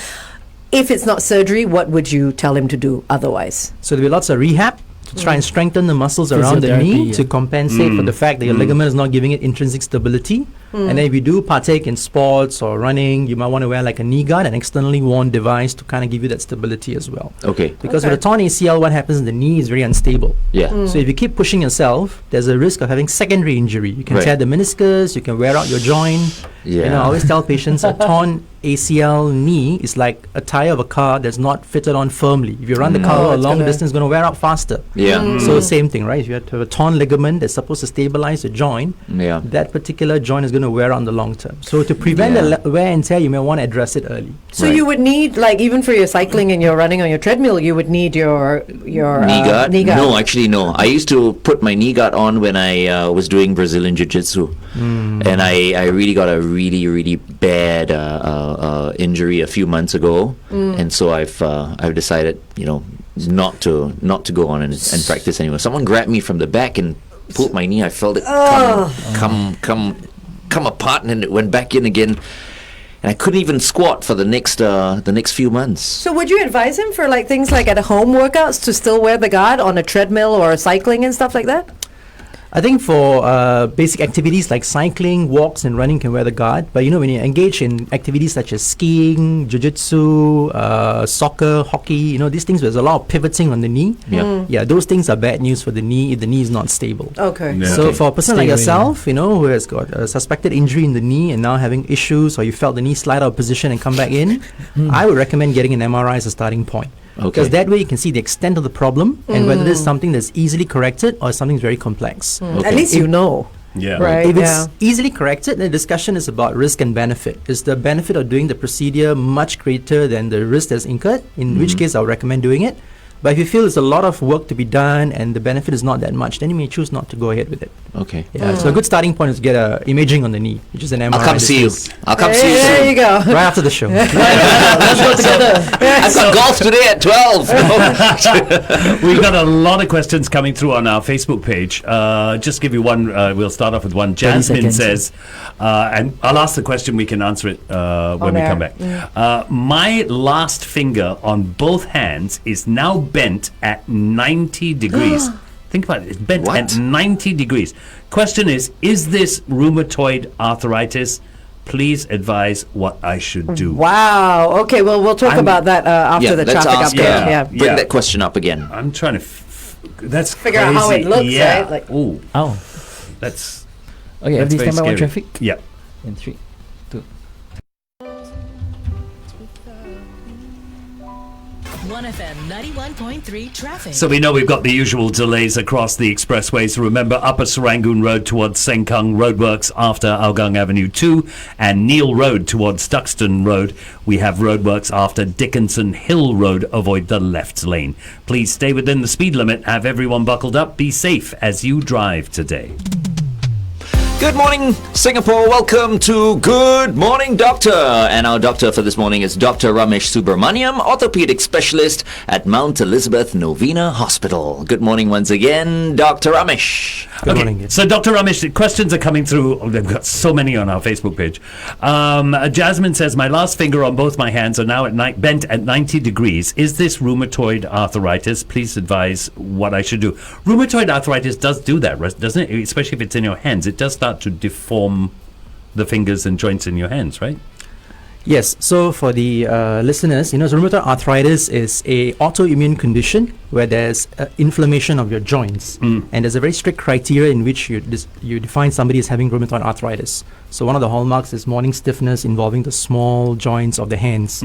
if it's not surgery, what would you tell him to do otherwise? So there'll be lots of rehab to try and strengthen the muscles around the knee Physiotherapy, to compensate for the fact that your ligament is not giving it intrinsic stability. And then if you do partake in sports or running, you might want to wear like a knee guard, an externally worn device to kind of give you that stability as well. Okay. Because with a torn ACL, what happens is the knee is very unstable. Yeah. So if you keep pushing yourself, there's a risk of having secondary injury. You can Right. tear the meniscus, you can wear out your joint. Yeah. You know, I always tell patients a torn ACL knee is like a tire of a car that's not fitted on firmly. If you run the car a it's long gonna- distance, it's going to wear out faster. Yeah. So same thing, right? If you have to have a torn ligament that's supposed to stabilize the joint, Yeah. that particular joint is going to wear out in the long term. So to prevent Yeah. the wear and tear, you may want to address it early. So Right. you would need, like, even for your cycling and your running on your treadmill, you would need your Knee guard? knee guard. No, actually, no. I used to put my knee guard on when I was doing Brazilian Jiu-Jitsu. And I really got a really bad injury a few months ago. And so I've decided, not to go on and practice anymore. Someone grabbed me from the back and pulled my knee. I felt it come apart, and then it went back in again. And I couldn't even squat for the next few months. So would you advise him for like things like at home workouts to still wear the guard on a treadmill or cycling and stuff like that? I think for basic activities like cycling, walks, and running can wear the guard. But when you engage in activities such as skiing, jiu-jitsu, soccer, hockey, these things, there's a lot of pivoting on the knee. Yeah, those things are bad news for the knee if the knee is not stable. Okay. Yeah. So for a person Stay like away, yourself, who has got a suspected injury in the knee and now having issues, or you felt the knee slide out of position and come back in, I would recommend getting an MRI as a starting point. Because that way you can see the extent of the problem and whether this is something that's easily corrected or something very complex. At least you know. Yeah. Right. If yeah. it's easily corrected, the discussion is about risk and benefit. Is the benefit of doing the procedure much greater than the risk that's incurred? In which case, I'll recommend doing it. But if you feel there's a lot of work to be done and the benefit is not that much, then you may choose not to go ahead with it. Okay. Yeah. So a good starting point is to get a imaging on the knee, which is an MRI. I'll come see you. I'll come see you There soon. you go. Right after the show. I've got golf today at 12. We've got a lot of questions coming through on our Facebook page. Just give you one. We'll start off with one. Jasmine seconds. says, and I'll ask the question. We can answer it when we air. come back. My last finger on both hands is now bent at 90 degrees. Think about it. It's bent What? at 90 degrees. Question is this rheumatoid arthritis? Please advise what I should do. Wow. Okay. Well, we'll talk about that after the let's traffic ask, update. Yeah. Bring Yeah. that question up again. I'm trying to. That's Figure out how it crazy. looks, Yeah. right? Like- Ooh, Oh. that's. Okay, That's everybody very stand by one scary. traffic. Yeah. In 3, 2. OneFM 91.3 traffic. So we know we've got the usual delays across the expressways. Remember, Upper Serangoon Road towards Sengkang roadworks after Hougang Avenue 2, and Neil Road towards Duxton Road. We have roadworks after Dickinson Hill Road. Avoid the left lane. Please stay within the speed limit. Have everyone buckled up. Be safe as you drive today. Good morning, Singapore. Welcome to Good Morning Doctor. And our doctor for this morning is Dr. Ramesh Subramaniam, orthopedic specialist at Mount Elizabeth Novena Hospital. Good morning once again, Dr. Ramesh. Good morning. So, Dr. Ramesh, the questions are coming through. Oh, they've got so many on our Facebook page. Jasmine says, my last finger on both my hands are now bent at 90 degrees. Is this rheumatoid arthritis? Please advise what I should do. Rheumatoid arthritis does do that, doesn't it? Especially if it's in your hands. It does start to deform the fingers and joints in your hands, right? Yes, so for the listeners, rheumatoid arthritis is a autoimmune condition where there's inflammation of your joints, and there's a very strict criteria in which you define somebody as having rheumatoid arthritis. So one of the hallmarks is morning stiffness involving the small joints of the hands.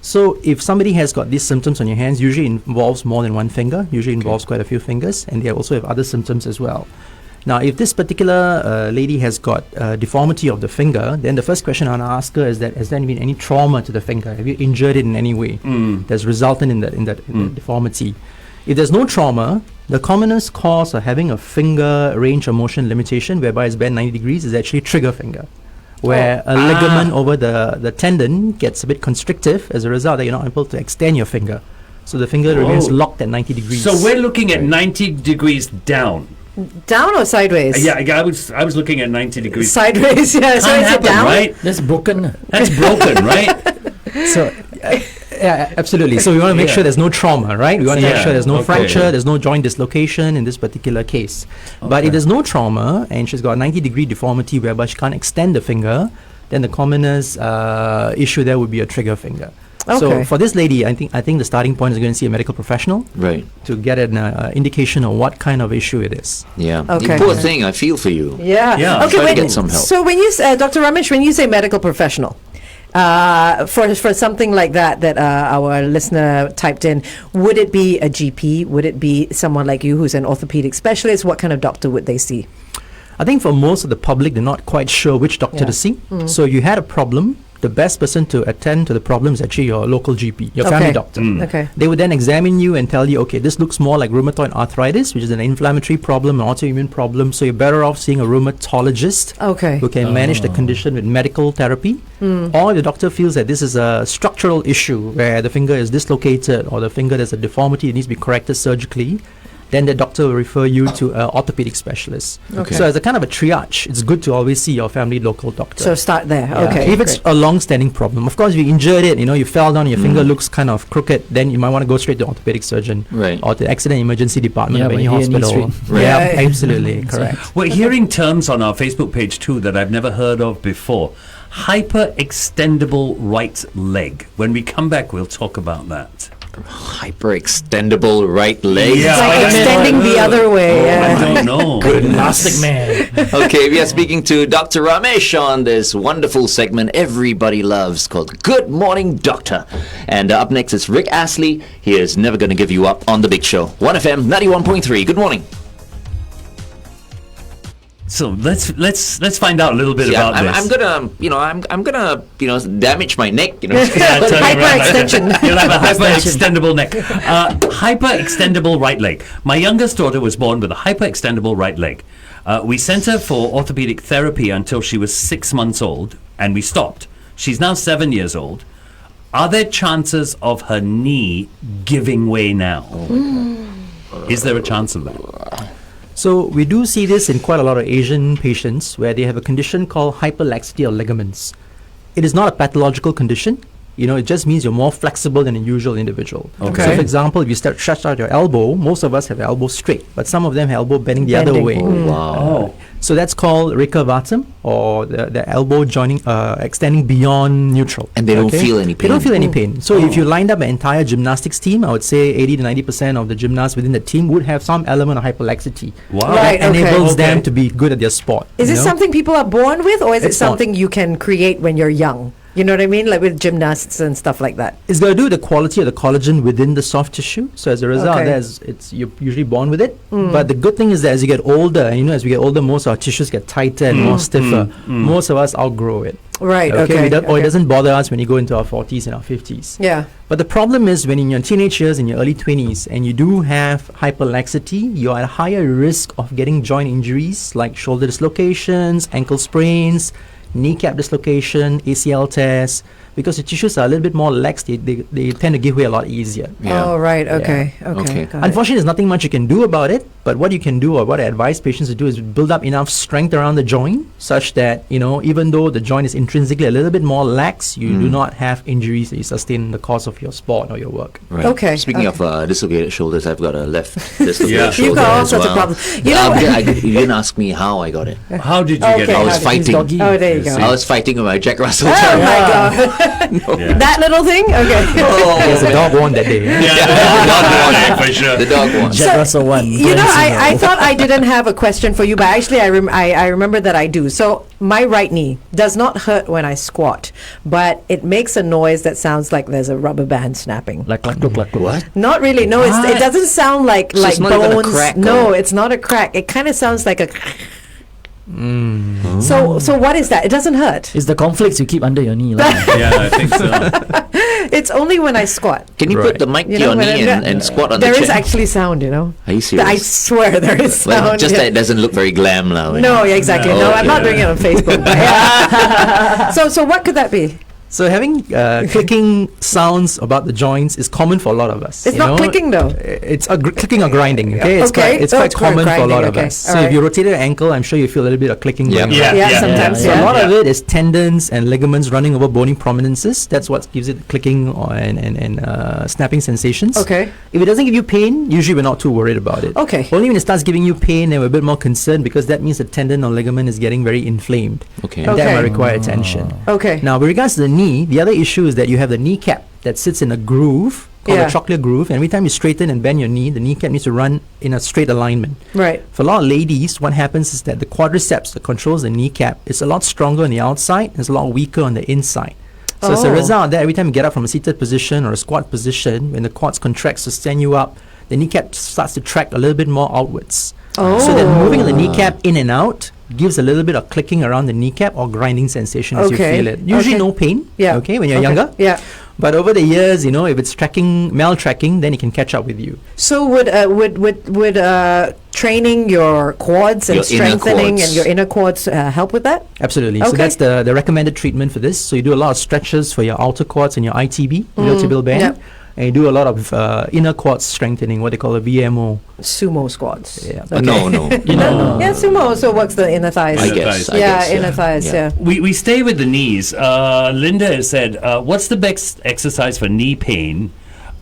So if somebody has got these symptoms on your hands, usually involves more than one finger, usually involves quite a few fingers, and they also have other symptoms as well. Now, if this particular lady has got deformity of the finger, then the first question I want to ask her is that has there been any trauma to the finger? Have you injured it in any way that's resulted in that deformity? If there's no trauma, the commonest cause of having a finger range of motion limitation, whereby it's bent 90 degrees, is actually trigger finger, where a ligament over the tendon gets a bit constrictive as a result that you're not able to extend your finger. So the finger remains locked at 90 degrees. So we're looking at 90 degrees down. Down or sideways? Yeah, I was looking at 90 degrees. Sideways, yeah. So Can't is it happen, down? right? That's broken. That's broken, right? So Yeah, absolutely. So we want to make sure there's no trauma, right? We want to make sure there's no fracture, there's no joint dislocation in this particular case. But if there's no trauma and she's got a 90-degree deformity whereby she can't extend the finger, then the commonest issue there would be a trigger finger. So for this lady, I think the starting point is going to see a medical professional, right, to get an indication of what kind of issue it is. Yeah. Okay. Poor thing. I feel for you. Yeah. Okay. Try to get some help. So when you, Dr. Ramesh, when you say medical professional, for something like that our listener typed in, would it be a GP? Would it be someone like you who's an orthopedic specialist? What kind of doctor would they see? I think for most of the public, they're not quite sure which doctor to see. So you had a problem, the best person to attend to the problem is actually your local GP, your family doctor. Okay. They would then examine you and tell you, okay, this looks more like rheumatoid arthritis, which is an inflammatory problem, an autoimmune problem. So you're better off seeing a rheumatologist who can manage the condition with medical therapy. Or the doctor feels that this is a structural issue where the finger is dislocated or the finger there's a deformity that needs to be corrected surgically. Then the doctor will refer you to an orthopedic specialist. So as a kind of a triage, it's good to always see your family local doctor. So start there. Yeah. Okay. If it's a long-standing problem, of course, if you injured it, you fell down, your finger looks kind of crooked, then you might want to go straight to orthopedic surgeon or the accident emergency department of any hospital. Yeah, absolutely, correct. We're hearing terms on our Facebook page too that I've never heard of before. Hyperextendable right leg. When we come back, we'll talk about that. Hyperextendable right leg. It's like extending the other way. I don't know. Elastic man. Okay, we are speaking to Dr. Ramesh on this wonderful segment everybody loves called Good Morning Doctor. And up next is Rick Astley. He is never going to give you up on the Big Show. 1FM 91.3. Good morning. So let's find out a little bit about this. I'm gonna damage my neck. Hyperextension. You'll have a hyperextendable neck. Hyperextendable right leg. My youngest daughter was born with a hyperextendable right leg. We sent her for orthopedic therapy until she was 6 months old, and we stopped. She's now 7 years old. Are there chances of her knee giving way now? Is there a chance of that? So we do see this in quite a lot of Asian patients where they have a condition called hyperlaxity of ligaments. It is not a pathological condition. It just means you're more flexible than a usual individual. So for example, if you stretch out your elbow, most of us have elbow straight, but some of them have elbow bending the other way. So that's called recurvatum, or the elbow joining, extending beyond neutral. And they don't feel any pain. They don't feel any pain. So if you lined up an entire gymnastics team, I would say 80 to 90% of the gymnasts within the team would have some element of hyperlaxity. Wow. Right, that enables them to be good at their sport. Is it something people are born with, or is it something you can create when you're young? You know what I mean? Like with gymnasts and stuff like that. It's got to do with the quality of the collagen within the soft tissue. So as a result, you're usually born with it. But the good thing is that as you get older, as we get older, most of our tissues get tighter and more stiffer. Most of us outgrow it. Right, Or it doesn't bother us when you go into our 40s and our 50s. Yeah. But the problem is when in your teenage years, in your early 20s, and you do have hyperlaxity, you're at a higher risk of getting joint injuries like shoulder dislocations, ankle sprains, kneecap dislocation, ACL tears, because the tissues are a little bit more lax, they tend to give way a lot easier. Oh, right. Okay. Unfortunately, there's nothing much you can do about it, but what you can do, or what I advise patients to do, is build up enough strength around the joint such that, even though the joint is intrinsically a little bit more lax, you do not have injuries that you sustain in the course of your sport or your work. Right. Okay. Speaking of dislocated shoulders, I've got a left dislocated shoulder. You've got all as sorts of well. problems. You didn't ask me how I got it. How did you get it? I was fighting. Oh, there you go. I was fighting with my Jack Russell. Oh, my God. That little thing? Okay. Yes, the dog won that day. The dog won for sure. The dog won. Jack Russell won. I thought I didn't have a question for you, but actually I remember that I do. So my right knee does not hurt when I squat, but it makes a noise that sounds like there's a rubber band snapping. Like. What? Not really. No, it doesn't sound like So it's not even a bones. crack, No, or- it's not a crack. It kind of sounds like a. So what is that? It doesn't hurt. It's the conflicts you keep under your knee. Yeah, I think so. It's only when I squat. Can you put the mic to your when knee I'm- and squat on the There chair? is actually sound, Are you serious? I swear there is sound. Well, just yeah. that it doesn't look very glam now. No, yeah, exactly. No, I'm not Okay. doing it on Facebook. But yeah. So what could that be? So having clicking sounds about the joints is common for a lot of us. It's not clicking though. It's clicking or grinding. Okay, it's Okay. quite, It's common for a lot of grinding, us. okay. So All if you rotate your ankle, I'm sure you feel a little bit of clicking. Yep. going on. Yeah, sometimes, So a lot yeah. of it is tendons and ligaments running over bony prominences. That's what gives it clicking and snapping sensations. Okay. If it doesn't give you pain, usually we're not too worried about it. Okay. Only when it starts giving you pain, then we're a bit more concerned because that means the tendon or ligament is getting very inflamed. Okay. And that Okay. might require attention. Okay. Now, with regards to the knee, the other issue is that you have the kneecap that sits in a groove called Yeah. a trochlear groove. And every time you straighten and bend your knee, the kneecap needs to run in a straight alignment. Right. For a lot of ladies, what happens is that the quadriceps that controls the kneecap is a lot stronger on the outside and it's a lot weaker on the inside. So as a Oh. result of that, every time you get up from a seated position or a squat position, when the quads contracts to stand you up, the kneecap starts to track a little bit more outwards. So that moving of the kneecap in and out gives a little bit of clicking around the kneecap or grinding sensation as you Okay. feel it. Usually Okay. no pain, Yeah. okay, when you're Okay. younger. Yeah. But over the years, if it's maltracking, then it can catch up with you. So would training your quads and Your inner strengthening quads. and your inner quads help with that? Absolutely. So Okay. that's the recommended treatment for this. So you do a lot of stretches for your outer quads and your ITB, tibial band. Yep. And you do a lot of inner quad strengthening, what they call a VMO. Sumo squats. Yeah. No. Yeah, sumo also works the inner thighs. I Inner guess. thighs. I Yeah, guess, inner thighs. Yeah. We stay with the knees. Linda has said, what's the best exercise for knee pain?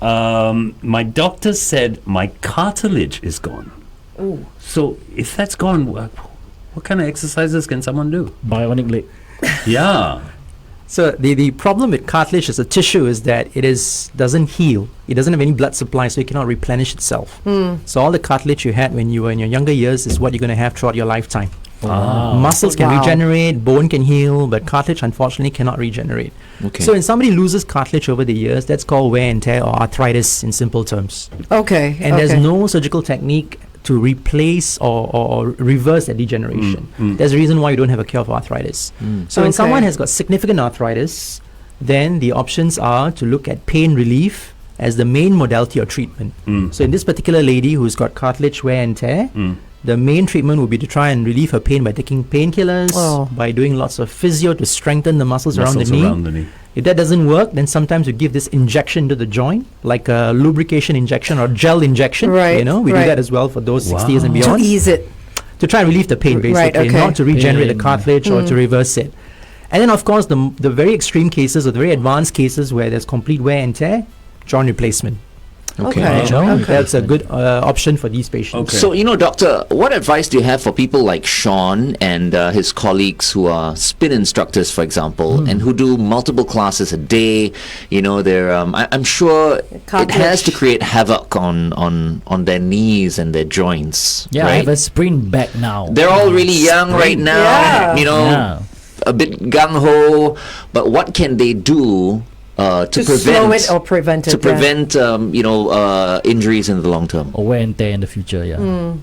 My doctor said my cartilage is gone. Ooh. So if that's gone, what kind of exercises can someone do? Bionic leg. Yeah. So the problem with cartilage as a tissue is that it doesn't heal. It doesn't have any blood supply, so it cannot replenish itself. So all the cartilage you had when you were in your younger years is what you're going to have throughout your lifetime. Muscles can Wow. regenerate, bone can heal, but cartilage unfortunately cannot regenerate. Okay. So when somebody loses cartilage over the years, that's called wear and tear or arthritis in simple terms. Okay. And there's no surgical technique to replace or reverse that degeneration. There's a reason why you don't have a cure for arthritis. So when someone Okay. has got significant arthritis, then the options are to look at pain relief as the main modality of treatment. So in this particular lady who's got cartilage wear and tear, the main treatment would be to try and relieve her pain by taking painkillers, by doing lots of physio to strengthen the muscles around the knee. If that doesn't work, then sometimes we give this injection to the joint, like a lubrication injection or gel injection. Right, We do right. that as well for those 60 years and To beyond. ease it. To try and relieve the pain, basically, Right, okay. not to regenerate the Pain. cartilage or to reverse it. And then, of course, the very extreme cases or the very advanced cases where there's complete wear and tear, joint replacement. Okay. That's a good option for these patients. So, doctor, what advice do you have for people like Sean and his colleagues who are spin instructors, for example, and who do multiple classes a day? They're, I'm sure it Cartilage. has to create havoc on their knees and their joints. Yeah, I right? have a sprained back now. They're all really young right now, Yeah. a bit gung-ho, but what can they do to slow it or prevent it. to prevent injuries in the long term? Or wear and tear in the future, yeah.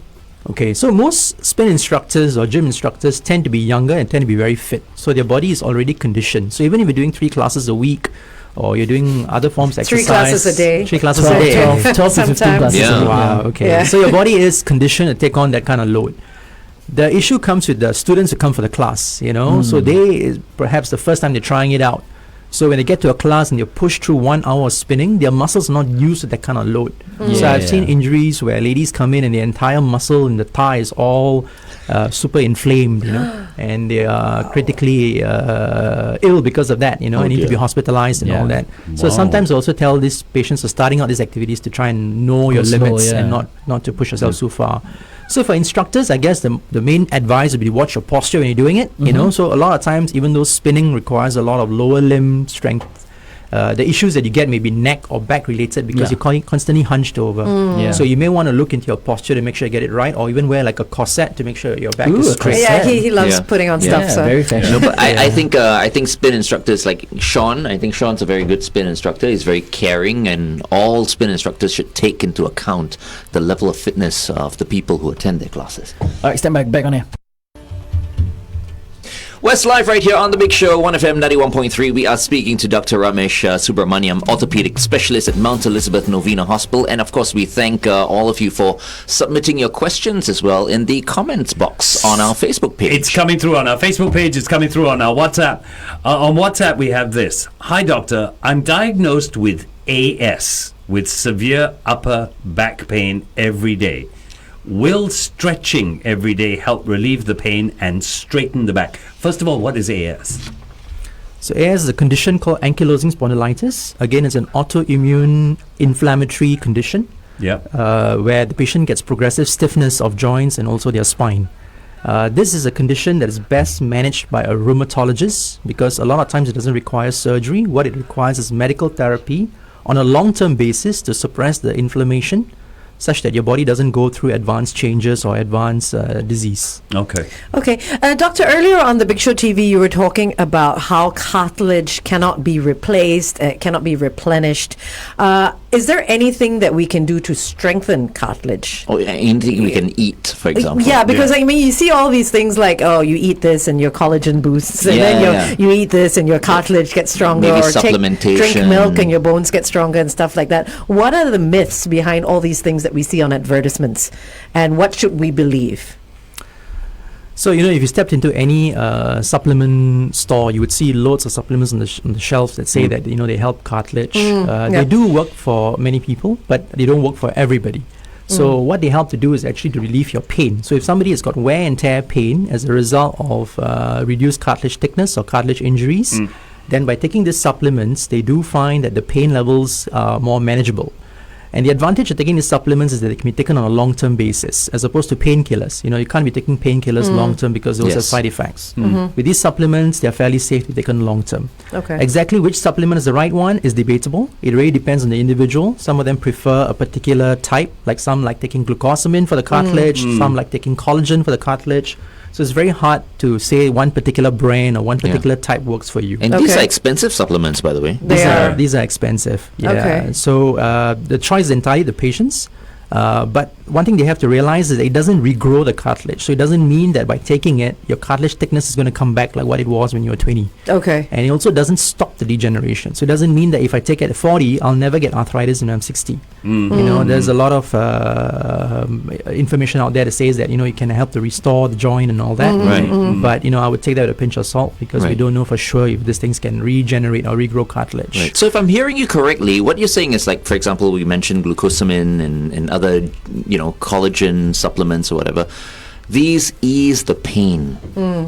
Okay, so most spin instructors or gym instructors tend to be younger and tend to be very fit. So their body is already conditioned. So even if you're doing 3 classes a week or you're doing other forms of 3 exercise. classes a day. 3 classes 12, a day. 12 to 15 Sometimes. classes. Yeah. a week, Wow, okay. Yeah. So your body is conditioned to take on that kind of load. The issue comes with the students who come for the class, so they is perhaps the first time they're trying it out. So when they get to a class and you're pushed through 1 hour of spinning, their muscles are not used to that kind of load. So I've seen injuries where ladies come in and the entire muscle in the thigh is all super inflamed, and they are critically ill because of that, and need to be hospitalized and all that. So sometimes I also tell these patients who are starting out these activities to try and know your slow, limits yeah. and not to push yourself too far. So for instructors, I guess the main advice would be to watch your posture when you're doing it. So a lot of times, even though spinning requires a lot of lower limb strength, the issues that you get may be neck or back related because Yeah. you're constantly hunched over. Yeah. So you may want to look into your posture to make sure you get it right, or even wear like a corset to make sure your back Ooh, is a straight. Yeah, he loves Yeah. putting on Yeah. stuff. Yeah, So very fashionable. But I think spin instructors like Sean, I think Sean's a very good spin instructor. He's very caring, and all spin instructors should take into account the level of fitness of the people who attend their classes. Alright, stand back on here. West Live right here on The Big Show, 1FM 91.3. We are speaking to Dr. Ramesh Subramaniam, orthopedic specialist at Mount Elizabeth Novena Hospital. And of course, we thank all of you for submitting your questions as well in the comments box on our Facebook page. It's coming through on our Facebook page. It's coming through on our WhatsApp. On WhatsApp, we have this. Hi, doctor. I'm diagnosed with AS, with severe upper back pain every day. Will stretching every day help relieve the pain and straighten the back? First of all, what is AS? So AS is a condition called ankylosing spondylitis. Again, it's an autoimmune inflammatory condition where the patient gets progressive stiffness of joints and also their spine. This is a condition that is best managed by a rheumatologist because a lot of times it doesn't require surgery. What it requires is medical therapy on a long-term basis to suppress the inflammation such that your body doesn't go through advanced changes or advanced disease. Okay. Doctor, earlier on the Big Show TV, you were talking about how cartilage cannot be replaced, cannot be replenished. Is there anything that we can do to strengthen cartilage? Or anything we can eat, for example? Yeah, because I mean, you see all these things like, oh, you eat this and your collagen boosts, and then you eat this and your cartilage gets stronger, Maybe or drink milk and your bones get stronger and stuff like that. What are the myths behind all these things that we see on advertisements, and what should we believe? So, if you stepped into any supplement store, you would see loads of supplements on the shelves that say that, they help cartilage. They do work for many people, but they don't work for everybody. So what they help to do is actually to relieve your pain. So if somebody has got wear and tear pain as a result of reduced cartilage thickness or cartilage injuries, then by taking these supplements, they do find that the pain levels are more manageable. And the advantage of taking these supplements is that they can be taken on a long-term basis as opposed to painkillers. You can't be taking painkillers long-term because those have side effects. With these supplements, they're fairly safe to be taken long-term. Okay. Exactly which supplement is the right one is debatable. It really depends on the individual. Some of them prefer a particular type, like some like taking glucosamine for the cartilage, some like taking collagen for the cartilage. So it's very hard to say one particular brand or one particular type works for you. And these are expensive supplements, by the way. These are expensive. Yeah. So the choice is entirely the patient's. But one thing they have to realize is that it doesn't regrow the cartilage. So it doesn't mean that by taking it, your cartilage thickness is going to come back like what it was when you were 20. Okay. And it also doesn't stop the degeneration. So it doesn't mean that if I take it at 40, I'll never get arthritis when I'm 60. There's a lot of information out there that says that, it can help to restore the joint and all that. But, I would take that with a pinch of salt because we don't know for sure if these things can regenerate or regrow cartilage. Right. So if I'm hearing you correctly, what you're saying is like, for example, we mentioned glucosamine and other, collagen supplements or whatever. These ease the pain.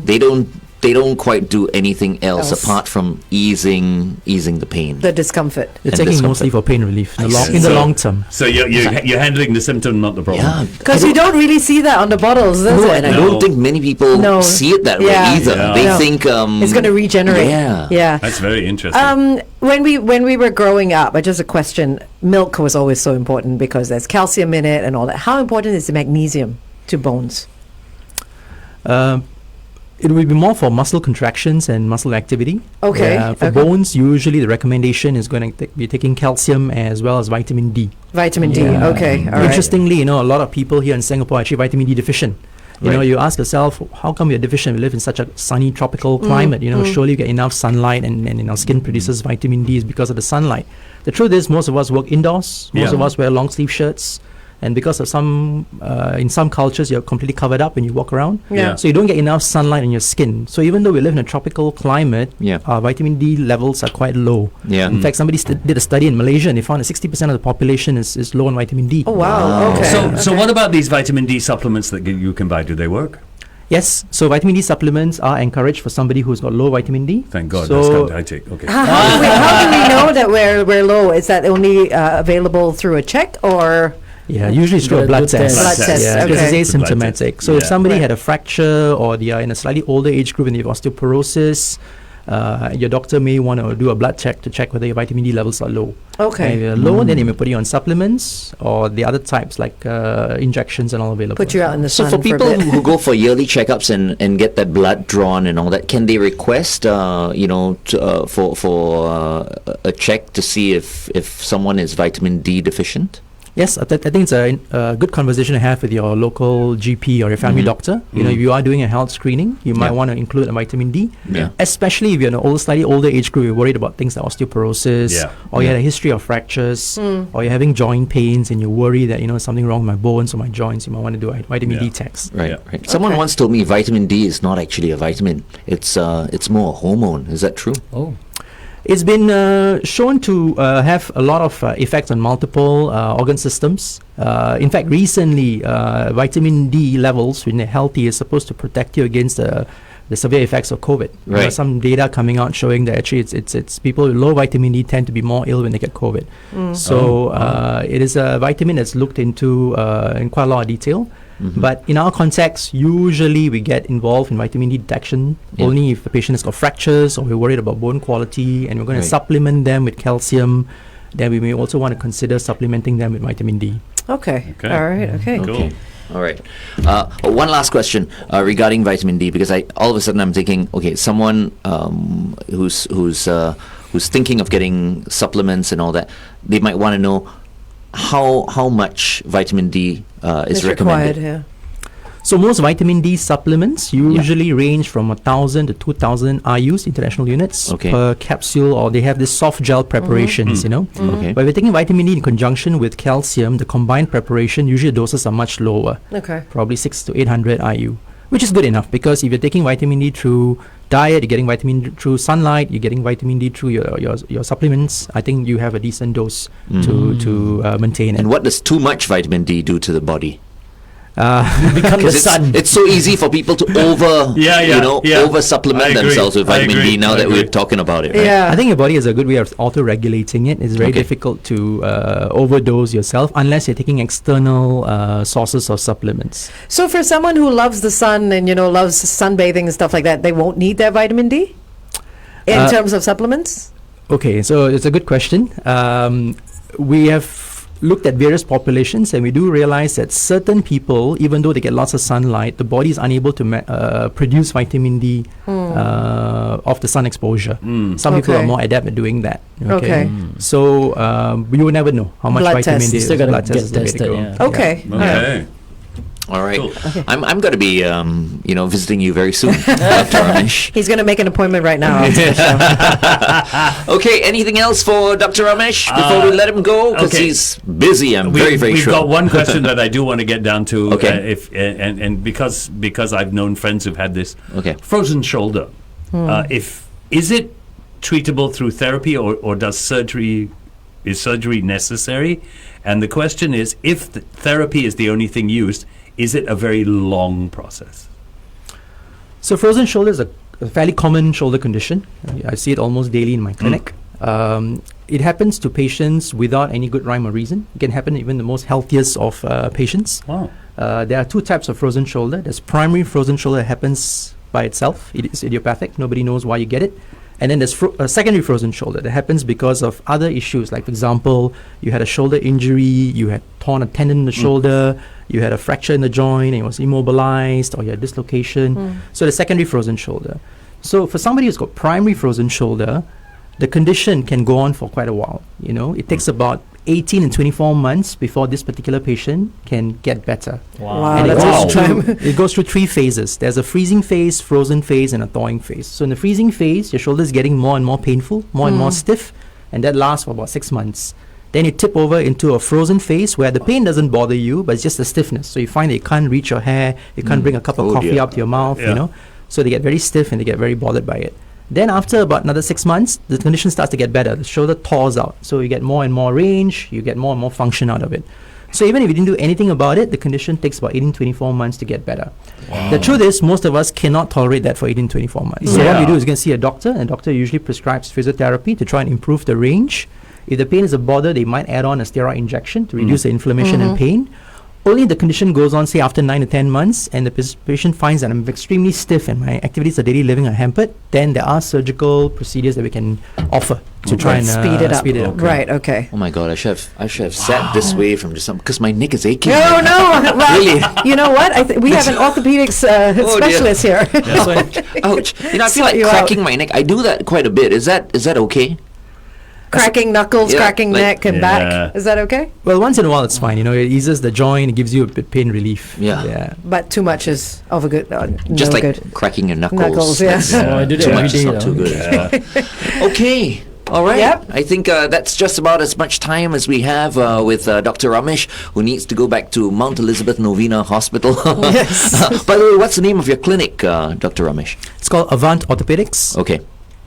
They don't quite do anything else apart from easing the pain. The discomfort. They're taking mostly for pain relief in the long term. So you're handling the symptom, not the problem. Yeah, because you don't really see that on the bottles, does it? And I don't think many people see it that way either. They think it's going to regenerate. Yeah. That's very interesting. When we were growing up, just a question, milk was always so important because there's calcium in it and all that. How important is the magnesium to bones? It will be more for muscle contractions and muscle activity. Okay. For bones, usually the recommendation is going to be taking calcium as well as vitamin D. Vitamin D, okay. All Interestingly, a lot of people here in Singapore are actually vitamin D deficient. You ask yourself, how come you're deficient? We live in such a sunny tropical climate. Surely you get enough sunlight and our skin produces vitamin D because of the sunlight. The truth is most of us work indoors. Most of us wear long sleeve shirts. And because of in some cultures, you're completely covered up when you walk around. So you don't get enough sunlight on your skin. So even though we live in a tropical climate, our vitamin D levels are quite low. In fact, somebody did a study in Malaysia and they found that 60% of the population is low on vitamin D. Oh, wow. Okay. So what about these vitamin D supplements that you can buy? Do they work? Yes, so vitamin D supplements are encouraged for somebody who's got low vitamin D. Thank God, that's kind of high-tech. Okay. How do we know that we're low? Is that only available through a check or...? Yeah, usually it's through a blood test. Because it's asymptomatic. So if somebody had a fracture or they are in a slightly older age group and they have osteoporosis, your doctor may want to do a blood check to check whether your vitamin D levels are low. Okay. And if you're low, then they may put you on supplements or the other types like injections and all available. Put you out in the sun. So for people who go for yearly checkups and get that blood drawn and all that, can they request, for a check to see if someone is vitamin D deficient? Yes, I think it's a good conversation to have with your local GP or your family doctor. You know, if you are doing a health screening, you might want to include a vitamin D. Yeah. Especially if you're in an slightly older age group, you're worried about things like osteoporosis, or you had a history of fractures, or you're having joint pains, and you worry that something wrong with my bones or my joints. You might want to do a vitamin D test. Right. Someone once told me vitamin D is not actually a vitamin. It's more a hormone. Is that true? Oh. It's been shown to have a lot of effects on multiple organ systems. In fact, recently, vitamin D levels when they're healthy is supposed to protect you against the severe effects of COVID. Right. There's some data coming out showing that actually it's people with low vitamin D tend to be more ill when they get COVID. So it is a vitamin that's looked into in quite a lot of detail. But in our context, usually we get involved in vitamin D detection only if the patient has got fractures or we're worried about bone quality and we're going to supplement them with calcium. Then we may also want to consider supplementing them with vitamin D. Okay. All right. Okay. Cool. All right. One last question regarding vitamin D, because all of a sudden I'm thinking, okay, someone who's thinking of getting supplements and all that, they might want to know how much vitamin D is recommended. Required, So most vitamin D supplements usually range from 1,000 to 2,000 IUs, international units, per capsule, or they have this soft gel preparations, Okay. But if you're taking vitamin D in conjunction with calcium, the combined preparation, usually doses are much lower. Okay. Probably 600 to 800 IU, which is good enough because if you're taking vitamin D through diet, you're getting vitamin D through sunlight, you're getting vitamin D through your supplements, I think you have a decent dose to maintain it. And what does too much vitamin D do to the body? Become the sun. It's so easy for people to over supplement themselves with vitamin D now that we're talking about it, right? I think your body has a good way of auto-regulating it. It's very difficult to overdose yourself unless you're taking external sources of supplements. So for someone who loves the sun and loves sunbathing and stuff like that, they won't need their vitamin D in terms of supplements? Okay, so it's a good question. We have looked at various populations and we do realize that certain people, even though they get lots of sunlight, the body is unable to produce vitamin D off the sun exposure. Some people are more adept at doing that. So you will never know how much Blood vitamin test. D Still gotta blood test get is the way to tested, go. Okay. All right. Cool. I'm going to be, visiting you very soon, Dr. Ramesh. He's going to make an appointment right now. Okay. Anything else for Dr. Ramesh before we let him go? Because he's busy. I'm very We've sure. got one question that I do want to get down to. Okay. Because I've known friends who've had this. Okay. Frozen shoulder. Is it treatable through therapy or is surgery necessary? And the question is, if the therapy is the only thing used, is it a very long process? So frozen shoulder is a fairly common shoulder condition. I see it almost daily in my clinic. It happens to patients without any good rhyme or reason. It can happen even the most healthiest of patients. Wow. There are two types of frozen shoulder. There's primary frozen shoulder that happens by itself. It is idiopathic. Nobody knows why you get it. And then there's secondary frozen shoulder that happens because of other issues. Like, for example, you had a shoulder injury, you had torn a tendon in the shoulder, you had a fracture in the joint, and it was immobilized, or you had dislocation. So the secondary frozen shoulder. So for somebody who's got primary frozen shoulder, the condition can go on for quite a while. It takes about 18 and 24 months before this particular patient can get better. Wow, And that's it goes through 3 phases. There's a freezing phase, frozen phase, and a thawing phase. So in the freezing phase, your shoulder is getting more and more painful, more and more stiff, and that lasts for about 6 months. Then you tip over into a frozen phase where the pain doesn't bother you, but it's just the stiffness. So you find that you can't reach your hair, you can't bring a cup of coffee up to your mouth, So they get very stiff and they get very bothered by it. Then after about another 6 months, the condition starts to get better. The shoulder thaws out. So you get more and more range, you get more and more function out of it. So even if you didn't do anything about it, the condition takes about 18 to 24 months to get better. The truth is, most of us cannot tolerate that for 18 to 24 months. So what we do is going to see a doctor, and the doctor usually prescribes physiotherapy to try and improve the range. If the pain is a bother, they might add on a steroid injection to reduce the inflammation and pain. Only the condition goes on, say, after 9 to 10 months, and the patient finds that I'm extremely stiff and my activities of daily living are hampered, then there are surgical procedures that we can offer to try and speed it up. Okay. Right, okay. Oh my God, I should have sat this way from just because my neck is aching. No. Well, Really? you know what? We have an orthopedics specialist here. Ouch. I feel like cracking my neck. I do that quite a bit. Is that okay? cracking knuckles, Yeah, cracking like- neck and Yeah. back. Is that okay? Well, once in a while it's fine. You know, it eases the joint, it gives you a bit pain relief. Yeah. But too much is of a good, Just no like good. cracking your knuckles. Knuckles, yeah. That's, Oh, I do that too every much is day, not too though. good as well. Okay. All right. Yep. I think that's just about as much time as we have with Dr. Ramesh, who needs to go back to Mount Elizabeth Novena Hospital. Yes. By the way, what's the name of your clinic, Dr. Ramesh? It's called Avant Orthopedics. Okay.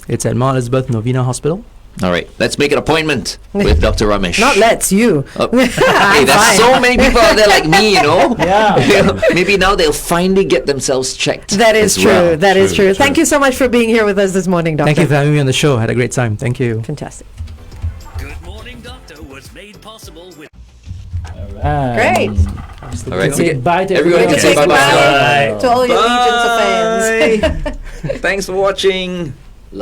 It's at Mount Elizabeth Novena Hospital. All right. Let's make an appointment with Dr. Ramesh. Not let's, you. Hey, there's so many people out there like me, you know. Yeah. Maybe now they'll finally get themselves checked. That is as true. well. That is true. Thank you so much for being here with us this morning, Doctor. Thank you for having me on the show. Had a great time. Thank you. Fantastic. Good Morning Doctor was made possible with Great. All right. Say bye to Everybody everyone. can say Say bye-bye. goodbye to all your legions of fans. Thanks for watching.